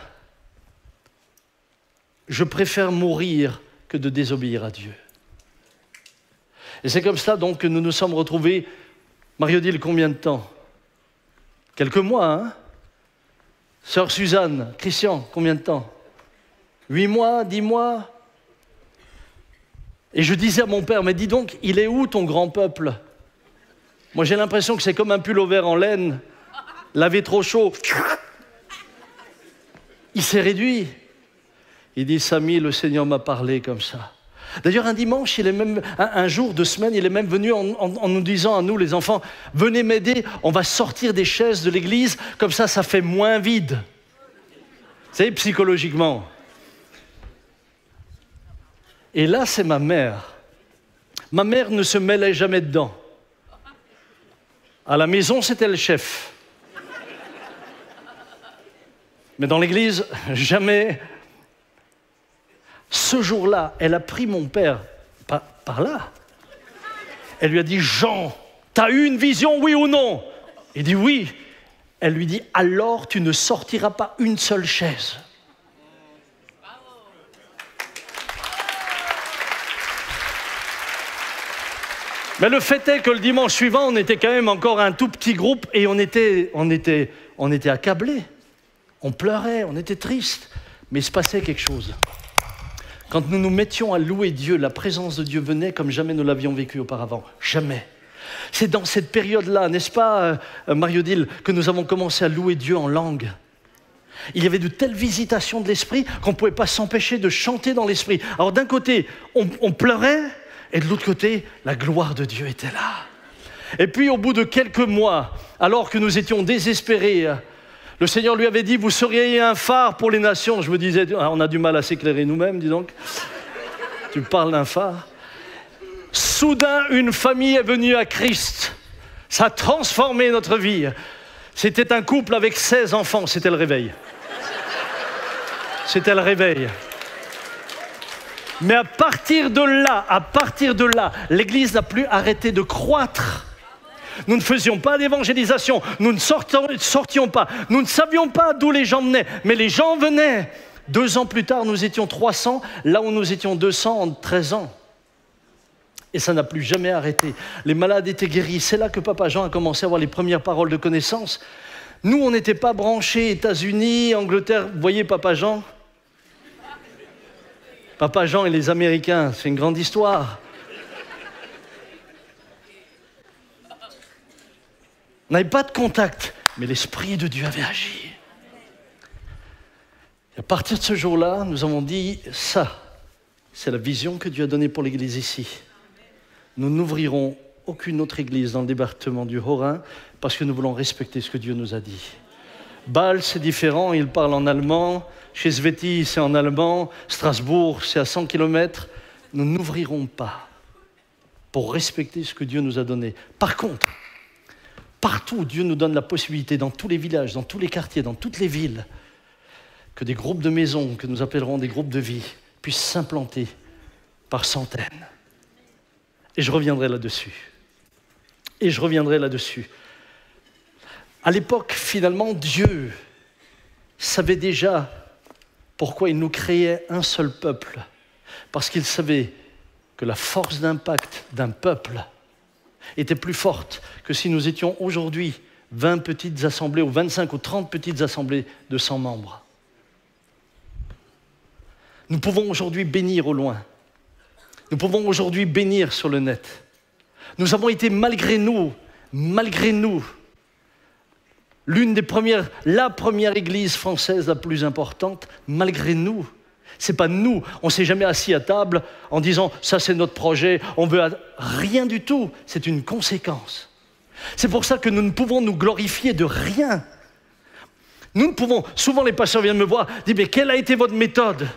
je préfère mourir que de désobéir à Dieu. Et c'est comme cela donc que nous nous sommes retrouvés, Marie-Odile, combien de temps? Quelques mois, hein? Sœur Suzanne, Christian, combien de temps? 8 mois, 10 mois? Et je disais à mon père, mais dis donc, il est où ton grand peuple? Moi j'ai l'impression que c'est comme un pull-over en laine, lavé trop chaud. Il s'est réduit. Il dit, Samy, le Seigneur m'a parlé comme ça. D'ailleurs, un dimanche, un jour de semaine, il est même venu en nous disant à nous, les enfants, venez m'aider, on va sortir des chaises de l'église, comme ça fait moins vide. Vous savez, psychologiquement. Et là, c'est ma mère. Ma mère ne se mêlait jamais dedans. À la maison, c'était le chef. Mais dans l'église, jamais. Ce jour-là, elle a pris mon père par là. Elle lui a dit, Jean, t'as eu une vision, oui ou non? Il dit oui. Elle lui dit, alors tu ne sortiras pas une seule chaise. Mais le fait est que le dimanche suivant, on était quand même encore un tout petit groupe et on était accablés. On pleurait, on était tristes. Mais il se passait quelque chose. Quand nous nous mettions à louer Dieu, la présence de Dieu venait comme jamais nous l'avions vécu auparavant. Jamais. C'est dans cette période-là, n'est-ce pas, Marie-Odile, que nous avons commencé à louer Dieu en langue. Il y avait de telles visitations de l'esprit qu'on ne pouvait pas s'empêcher de chanter dans l'esprit. Alors d'un côté, on pleurait, et de l'autre côté, la gloire de Dieu était là. Et puis au bout de quelques mois, alors que nous étions désespérés, le Seigneur lui avait dit, vous seriez un phare pour les nations. Je me disais, on a du mal à s'éclairer nous-mêmes, dis donc. Tu parles d'un phare. Soudain, une famille est venue à Christ. Ça a transformé notre vie. C'était un couple avec 16 enfants, c'était le réveil. C'était le réveil. Mais à partir de là, l'Église n'a plus arrêté de croître. Nous ne faisions pas d'évangélisation, nous ne sortions pas, nous ne savions pas d'où les gens venaient, mais les gens venaient. 2 ans plus tard, nous étions 300, là où nous étions 200 en 13 ans. Et ça n'a plus jamais arrêté. Les malades étaient guéris. C'est là que Papa Jean a commencé à avoir les premières paroles de connaissance. Nous, on n'était pas branchés États-Unis, Angleterre. Vous voyez Papa Jean? Papa Jean et les Américains, c'est une grande histoire. On n'avait pas de contact, mais l'Esprit de Dieu avait agi. Et à partir de ce jour-là, nous avons dit, ça, c'est la vision que Dieu a donnée pour l'Église ici. Nous n'ouvrirons aucune autre église dans le département du Haut-Rhin parce que nous voulons respecter ce que Dieu nous a dit. Bâle, c'est différent, il parle en allemand. Chez Sveti, c'est en allemand. Strasbourg, c'est à 100 km. Nous n'ouvrirons pas pour respecter ce que Dieu nous a donné. Par contre, partout, Dieu nous donne la possibilité, dans tous les villages, dans tous les quartiers, dans toutes les villes, que des groupes de maisons, que nous appellerons des groupes de vie, puissent s'implanter par centaines. Et je reviendrai là-dessus. À l'époque, finalement, Dieu savait déjà pourquoi il nous créait un seul peuple. Parce qu'il savait que la force d'impact d'un peuple était plus forte que si nous étions aujourd'hui 20 petites assemblées ou 25 ou 30 petites assemblées de 100 membres. Nous pouvons aujourd'hui bénir au loin. Nous pouvons aujourd'hui bénir sur le net. Nous avons été malgré nous, la première église française la plus importante, malgré nous. C'est pas nous, on s'est jamais assis à table en disant « ça c'est notre projet, on veut… » Rien du tout, c'est une conséquence. C'est pour ça que nous ne pouvons nous glorifier de rien. Nous ne pouvons… Souvent les pasteurs viennent me voir, disent « mais quelle a été votre méthode ?»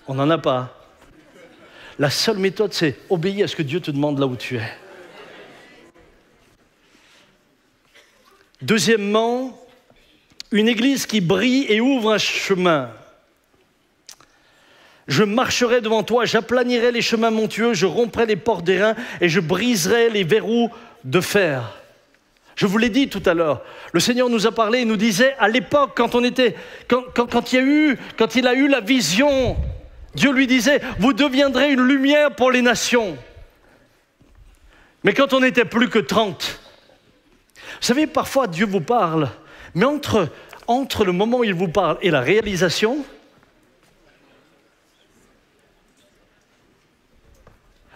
On n'en a pas. La seule méthode, c'est obéir à ce que Dieu te demande là où tu es. Deuxièmement, une église qui brille et ouvre un chemin. Je marcherai devant toi, j'aplanirai les chemins montueux, je romprai les portes d'airain et je briserai les verrous de fer. Je vous l'ai dit tout à l'heure, le Seigneur nous a parlé, il nous disait à l'époque quand il a eu la vision, Dieu lui disait, vous deviendrez une lumière pour les nations. Mais quand on n'était plus que 30, vous savez, parfois Dieu vous parle, mais entre le moment où il vous parle et la réalisation,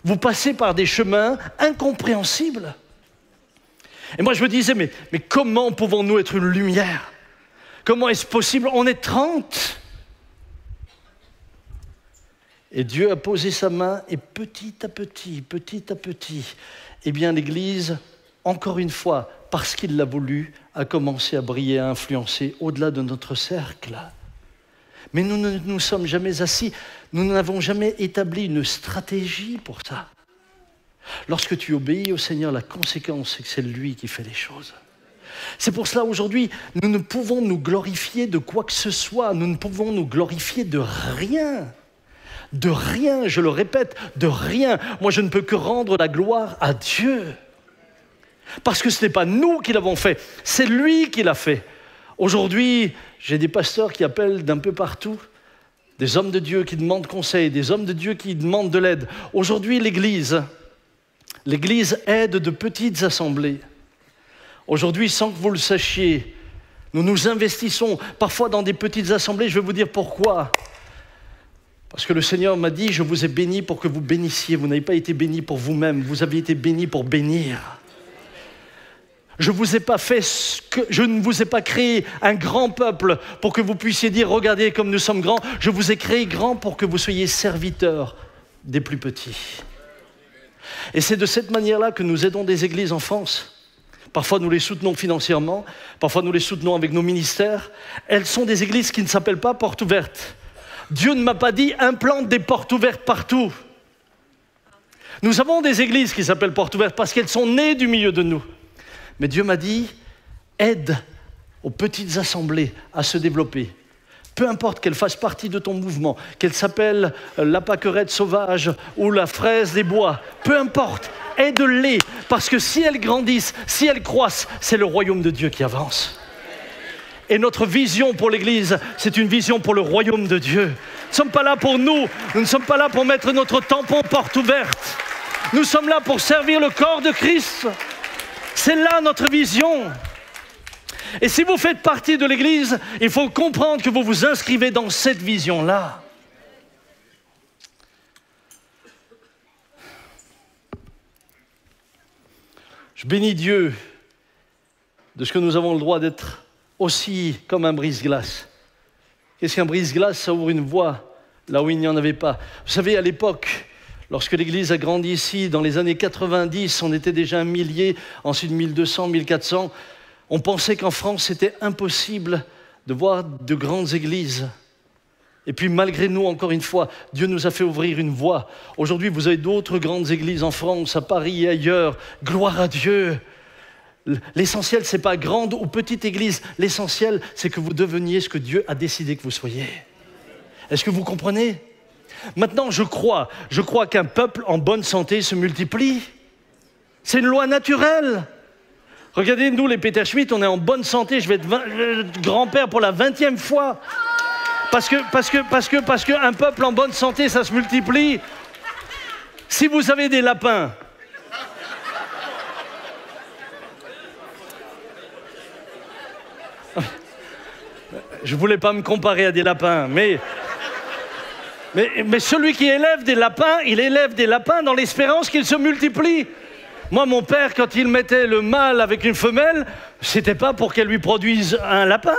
vous passez par des chemins incompréhensibles. Et moi je me disais, mais comment pouvons-nous être une lumière? Comment est-ce possible? On est 30. Et Dieu a posé sa main et petit à petit, eh bien l'Église, encore une fois, parce qu'il l'a voulu, a commencé à briller, à influencer au-delà de notre cercle. Mais nous ne nous sommes jamais assis, nous n'avons jamais établi une stratégie pour ça. Lorsque tu obéis au Seigneur, la conséquence, c'est que c'est lui qui fait les choses. C'est pour cela, aujourd'hui, nous ne pouvons nous glorifier de quoi que ce soit, nous ne pouvons nous glorifier de rien. De rien, je le répète, de rien. Moi, je ne peux que rendre la gloire à Dieu. Parce que ce n'est pas nous qui l'avons fait, c'est lui qui l'a fait. Aujourd'hui, j'ai des pasteurs qui appellent d'un peu partout, des hommes de Dieu qui demandent conseil, des hommes de Dieu qui demandent de l'aide. Aujourd'hui, l'Église aide de petites assemblées. Aujourd'hui, sans que vous le sachiez, nous nous investissons parfois dans des petites assemblées. Je vais vous dire pourquoi. Parce que le Seigneur m'a dit, je vous ai béni pour que vous bénissiez. Vous n'avez pas été béni pour vous-même, vous avez été béni pour bénir. Je ne vous ai pas créé un grand peuple pour que vous puissiez dire, regardez comme nous sommes grands. Je vous ai créé grand pour que vous soyez serviteurs des plus petits. Et c'est de cette manière-là que nous aidons des églises en France. Parfois nous les soutenons financièrement, parfois nous les soutenons avec nos ministères. Elles sont des églises qui ne s'appellent pas portes ouvertes. Dieu ne m'a pas dit implante des portes ouvertes partout. Nous avons des églises qui s'appellent portes ouvertes parce qu'elles sont nées du milieu de nous. Mais Dieu m'a dit, aide aux petites assemblées à se développer. Peu importe qu'elles fassent partie de ton mouvement, qu'elles s'appellent la pâquerette sauvage ou la fraise des bois, peu importe, aide-les, parce que si elles grandissent, si elles croissent, c'est le royaume de Dieu qui avance. Et notre vision pour l'Église, c'est une vision pour le royaume de Dieu. Nous ne sommes pas là pour nous ne sommes pas là pour mettre notre tampon porte ouverte. Nous sommes là pour servir le corps de Christ. C'est là notre vision. Et si vous faites partie de l'Église, il faut comprendre que vous vous inscrivez dans cette vision-là. Je bénis Dieu de ce que nous avons le droit d'être aussi comme un brise-glace. Qu'est-ce qu'un brise-glace? Ça ouvre une voie là où il n'y en avait pas. Vous savez, à l'époque, lorsque l'Église a grandi ici, dans les années 90, on était déjà 1 millier, ensuite 1200, 1400. On pensait qu'en France, c'était impossible de voir de grandes églises. Et puis malgré nous, encore une fois, Dieu nous a fait ouvrir une voie. Aujourd'hui, vous avez d'autres grandes églises en France, à Paris et ailleurs. Gloire à Dieu. L'essentiel, ce n'est pas grande ou petite église. L'essentiel, c'est que vous deveniez ce que Dieu a décidé que vous soyez. Est-ce que vous comprenez? Maintenant, je crois qu'un peuple en bonne santé se multiplie. C'est une loi naturelle. Regardez, nous, les Peter Schmitt, on est en bonne santé. Je vais être grand-père pour la 20e fois. Parce qu'un peuple en bonne santé, ça se multiplie. Si vous avez des lapins, je ne voulais pas me comparer à des lapins, mais celui qui élève des lapins, il élève des lapins dans l'espérance qu'ils se multiplient. Moi, mon père, quand il mettait le mâle avec une femelle, c'était pas pour qu'elle lui produise un lapin.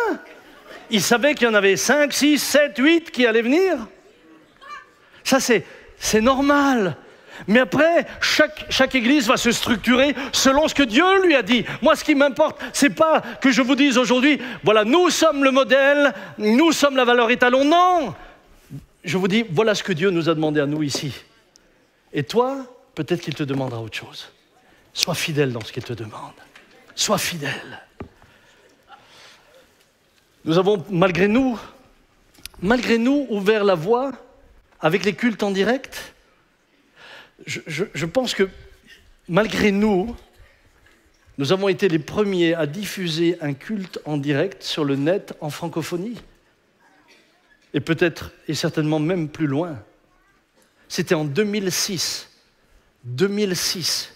Il savait qu'il y en avait 5, 6, 7, 8 qui allaient venir. Ça, c'est normal. Mais après, chaque église va se structurer selon ce que Dieu lui a dit. Moi, ce qui m'importe, c'est pas que je vous dise aujourd'hui, voilà, nous sommes le modèle, nous sommes la valeur étalon. Non! Je vous dis, voilà ce que Dieu nous a demandé à nous ici. Et toi, peut-être qu'il te demandera autre chose. Sois fidèle dans ce qu'il te demande. Sois fidèle. Nous avons, malgré nous, ouvert la voie avec les cultes en direct. Je pense que, malgré nous avons été les premiers à diffuser un culte en direct sur le net en francophonie. Et peut-être, et certainement même plus loin. C'était en 2006. 2006.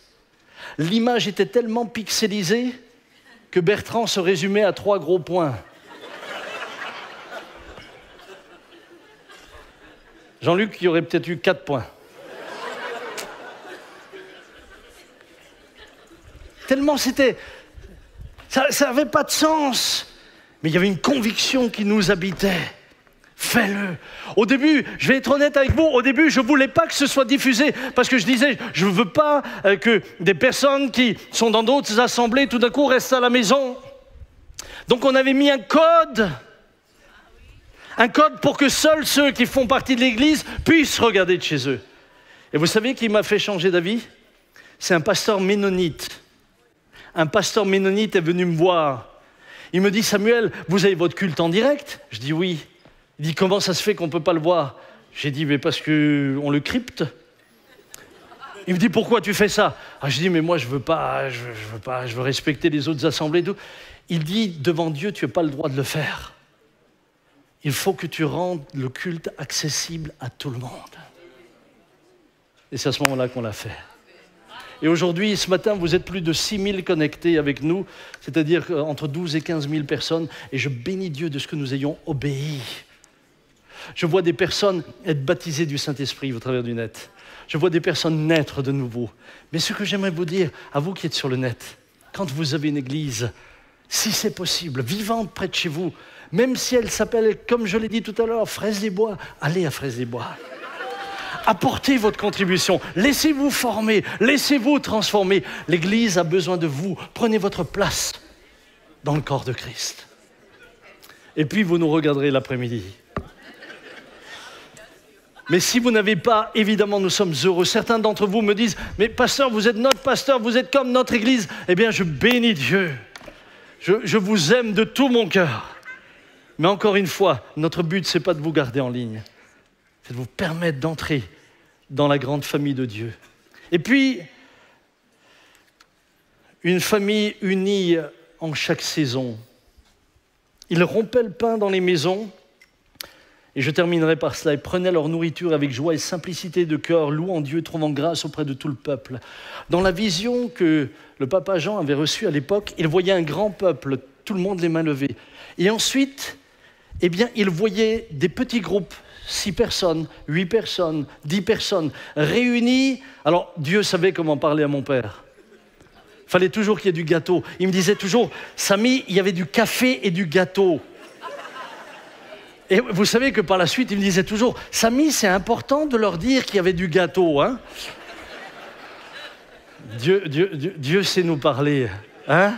L'image était tellement pixelisée que Bertrand se résumait à 3 gros points. Jean-Luc, il aurait peut-être eu 4 points. Tellement c'était... Ça n'avait pas de sens. Mais il y avait une conviction qui nous habitait. Fais-le. Au début, je vais être honnête avec vous, au début, je ne voulais pas que ce soit diffusé parce que je disais, je ne veux pas que des personnes qui sont dans d'autres assemblées, tout d'un coup, restent à la maison. Donc on avait mis un code pour que seuls ceux qui font partie de l'Église puissent regarder de chez eux. Et vous savez qui m'a fait changer d'avis? C'est un pasteur ménonite. Un pasteur ménonite est venu me voir. Il me dit, Samuel, vous avez votre culte en direct? Je dis oui. Il dit, comment ça se fait qu'on ne peut pas le voir? J'ai dit, mais parce qu'on le crypte. Il me dit, pourquoi tu fais ça? Je dis, mais moi, je veux pas, je veux respecter les autres assemblées. Et tout. Il dit, devant Dieu, tu n'as pas le droit de le faire. Il faut que tu rendes le culte accessible à tout le monde. Et c'est à ce moment-là qu'on l'a fait. Et aujourd'hui, ce matin, vous êtes plus de 6 000 connectés avec nous, c'est-à-dire entre 12 et 15 000 personnes, et je bénis Dieu de ce que nous ayons obéi. Je vois des personnes être baptisées du Saint-Esprit au travers du net. Je vois des personnes naître de nouveau. Mais ce que j'aimerais vous dire, à vous qui êtes sur le net, quand vous avez une église, si c'est possible, vivante près de chez vous, même si elle s'appelle, comme je l'ai dit tout à l'heure, Fraise-des-Bois, allez à Fraise-des-Bois. Apportez votre contribution, laissez-vous former, laissez-vous transformer. L'Église a besoin de vous. Prenez votre place dans le corps de Christ. Et puis vous nous regarderez l'après-midi. Mais si vous n'avez pas, évidemment, nous sommes heureux. Certains d'entre vous me disent, mais pasteur, vous êtes notre pasteur, vous êtes comme notre Église. Eh bien, je bénis Dieu. Je vous aime de tout mon cœur. Mais encore une fois, notre but, ce n'est pas de vous garder en ligne. C'est de vous permettre d'entrer dans la grande famille de Dieu. Et puis, une famille unie en chaque saison. Ils rompaient le pain dans les maisons. Et je terminerai par cela. Ils prenaient leur nourriture avec joie et simplicité de cœur, louant Dieu, trouvant grâce auprès de tout le peuple. Dans la vision que le papa Jean avait reçue à l'époque, il voyait un grand peuple, tout le monde les mains levées. Et ensuite, eh bien, il voyait des petits groupes, 6 personnes, 8 personnes, 10 personnes, réunies. Alors, Dieu savait comment parler à mon père. Il fallait toujours qu'il y ait du gâteau. Il me disait toujours, Samy, il y avait du café et du gâteau. Et vous savez que par la suite, il me disait toujours, Samy, c'est important de leur dire qu'il y avait du gâteau. Hein? Dieu sait nous parler. Hein?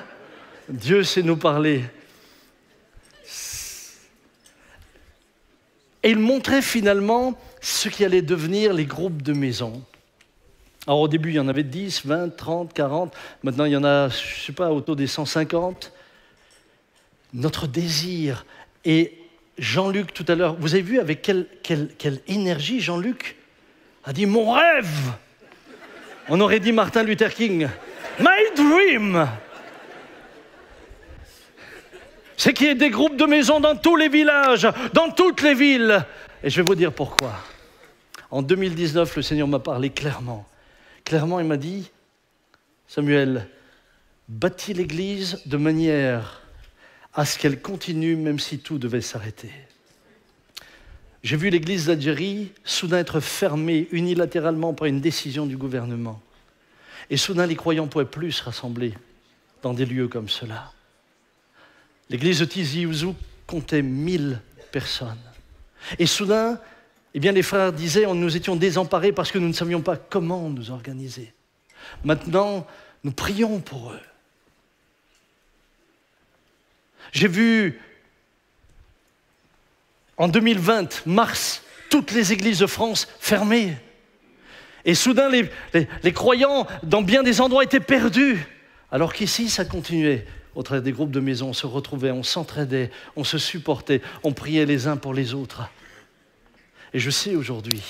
Dieu sait nous parler. Et il montrait finalement ce qui allait devenir les groupes de maison. Alors au début, il y en avait 10, 20, 30, 40. Maintenant, il y en a, je ne sais pas, autour des 150. Notre désir. Et Jean-Luc, tout à l'heure, vous avez vu avec quelle énergie Jean-Luc a dit « Mon rêve !» On aurait dit Martin Luther King. « My dream !» C'est qu'il y ait des groupes de maisons dans tous les villages, dans toutes les villes. Et je vais vous dire pourquoi. En 2019, le Seigneur m'a parlé clairement. Clairement, il m'a dit, Samuel, bâtis l'Église de manière à ce qu'elle continue, même si tout devait s'arrêter. J'ai vu l'Église d'Algérie soudain être fermée unilatéralement par une décision du gouvernement. Et soudain, les croyants ne pouvaient plus se rassembler dans des lieux comme cela. L'église de Tizi Ouzou comptait 1000 personnes. Et soudain, eh bien, les frères disaient, nous étions désemparés parce que nous ne savions pas comment nous organiser. Maintenant, nous prions pour eux. J'ai vu, en 2020, mars, toutes les églises de France fermées. Et soudain, les croyants, dans bien des endroits, étaient perdus. Alors qu'ici, ça continuait. au travers des groupes de maison, on se retrouvait, on s'entraidait, on se supportait, on priait les uns pour les autres. Et je sais aujourd'hui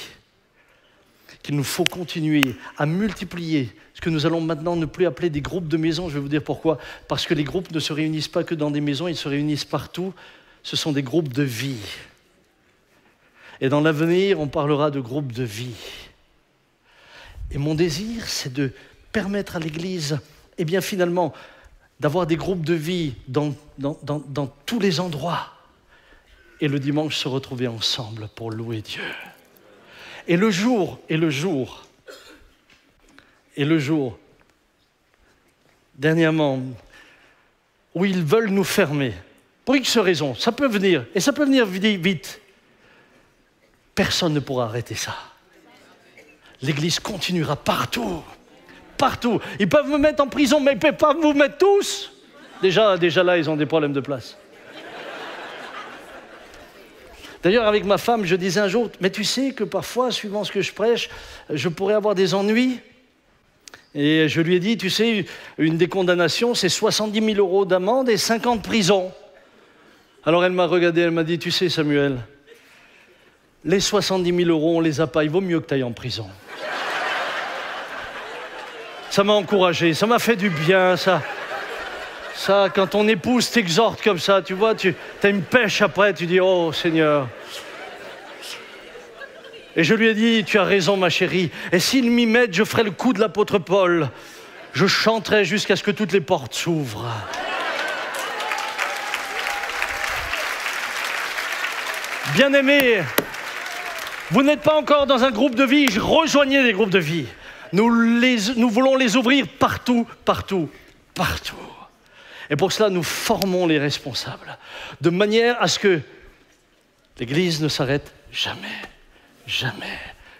qu'il nous faut continuer à multiplier ce que nous allons maintenant ne plus appeler des groupes de maison. Je vais vous dire pourquoi. Parce que les groupes ne se réunissent pas que dans des maisons, ils se réunissent partout. Ce sont des groupes de vie. Et dans l'avenir, on parlera de groupes de vie. Et mon désir, c'est de permettre à l'Église, eh bien finalement, d'avoir des groupes de vie dans tous les endroits. Et le dimanche, se retrouver ensemble pour louer Dieu. Et le jour, dernièrement, où ils veulent nous fermer, pour X raisons, ça peut venir, et ça peut venir vite. Personne ne pourra arrêter ça. L'Église continuera partout. Partout. Ils peuvent me mettre en prison, mais ils ne peuvent pas vous mettre tous. Déjà là, ils ont des problèmes de place. D'ailleurs, avec ma femme, je disais un jour, mais tu sais que parfois, suivant ce que je prêche, je pourrais avoir des ennuis. Et je lui ai dit, tu sais, une des condamnations, c'est 70 000 € d'amende et 5 ans de prison. Alors elle m'a regardé, elle m'a dit, tu sais Samuel, les 70 000 €, on les a pas, il vaut mieux que tu ailles en prison. Ça m'a encouragé, ça m'a fait du bien, ça, quand ton épouse t'exhorte comme ça, tu vois, tu as une pêche après, tu dis, oh Seigneur. Et je lui ai dit, tu as raison ma chérie, et s'ils m'y mettent, je ferai le coup de l'apôtre Paul. Je chanterai jusqu'à ce que toutes les portes s'ouvrent. Bien-aimés, vous n'êtes pas encore dans un groupe de vie, rejoignez les groupes de vie. Nous voulons les ouvrir partout, partout, partout. Et pour cela, nous formons les responsables, de manière à ce que l'Église ne s'arrête jamais, jamais,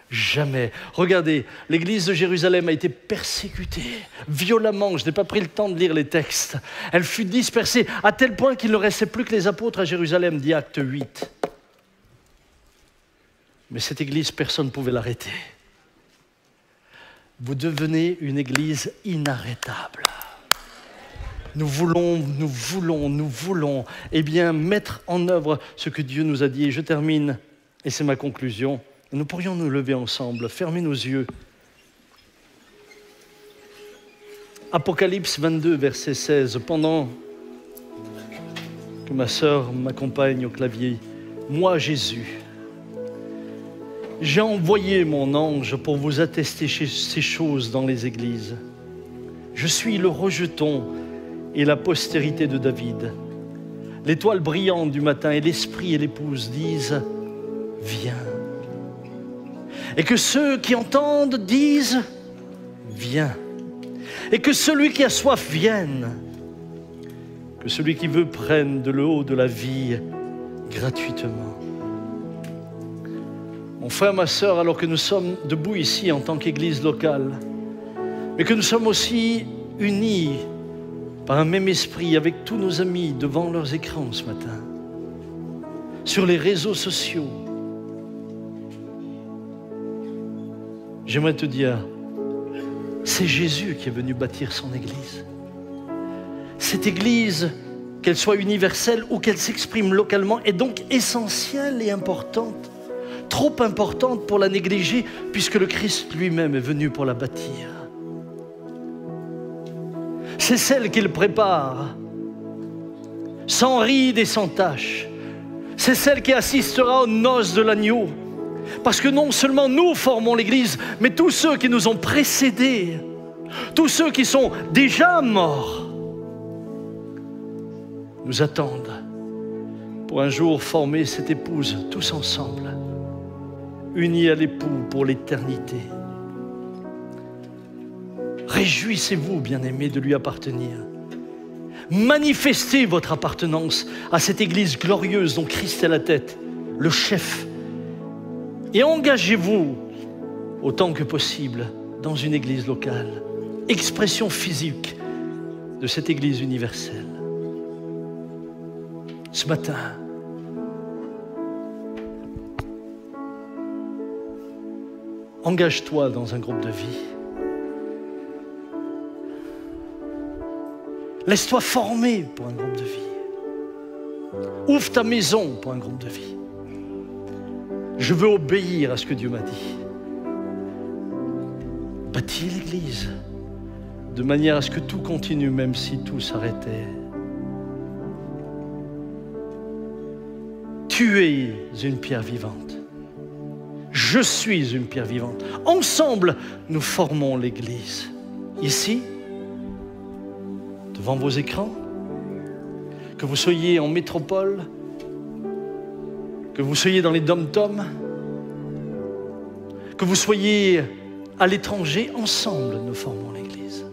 jamais. Regardez, l'Église de Jérusalem a été persécutée violemment. Je n'ai pas pris le temps de lire les textes. Elle fut dispersée à tel point qu'il ne restait plus que les apôtres à Jérusalem, dit Acte 8. Mais cette Église, personne ne pouvait l'arrêter. Vous devenez une Église inarrêtable. Nous voulons, eh bien, mettre en œuvre ce que Dieu nous a dit. Et je termine, et c'est ma conclusion. Nous pourrions nous lever ensemble, fermer nos yeux. Apocalypse 22, verset 16. Pendant que ma sœur m'accompagne au clavier, moi, Jésus, j'ai envoyé mon ange pour vous attester ces choses dans les églises. Je suis le rejeton et la postérité de David. L'étoile brillante du matin et l'esprit et l'épouse disent « Viens ». Et que ceux qui entendent disent « Viens ». Et que celui qui a soif vienne. Que celui qui veut prenne de l'eau de la vie gratuitement. Mon frère, ma sœur, alors que nous sommes debout ici en tant qu'Église locale, mais que nous sommes aussi unis par un même esprit avec tous nos amis devant leurs écrans ce matin, sur les réseaux sociaux, j'aimerais te dire, c'est Jésus qui est venu bâtir son Église. Cette Église, qu'elle soit universelle ou qu'elle s'exprime localement, est donc essentielle et importante. Trop importante pour la négliger, puisque le Christ lui-même est venu pour la bâtir. C'est celle qu'il prépare, sans ride et sans tache. C'est celle qui assistera aux noces de l'agneau. Parce que non seulement nous formons l'Église, mais tous ceux qui nous ont précédés, tous ceux qui sont déjà morts, nous attendent pour un jour former cette épouse tous ensemble, unis à l'époux pour l'éternité. Réjouissez-vous, bien-aimés, de lui appartenir. Manifestez votre appartenance à cette Église glorieuse dont Christ est la tête, le chef. Et engagez-vous autant que possible dans une Église locale, expression physique de cette Église universelle. Ce matin, engage-toi dans un groupe de vie. Laisse-toi former pour un groupe de vie. Ouvre ta maison pour un groupe de vie. Je veux obéir à ce que Dieu m'a dit. Bâtis l'Église de manière à ce que tout continue, même si tout s'arrêtait. Tu es une pierre vivante. Je suis une pierre vivante. Ensemble, nous formons l'Église. Ici, devant vos écrans, que vous soyez en métropole, que vous soyez dans les dom-toms, que vous soyez à l'étranger, ensemble, nous formons l'Église.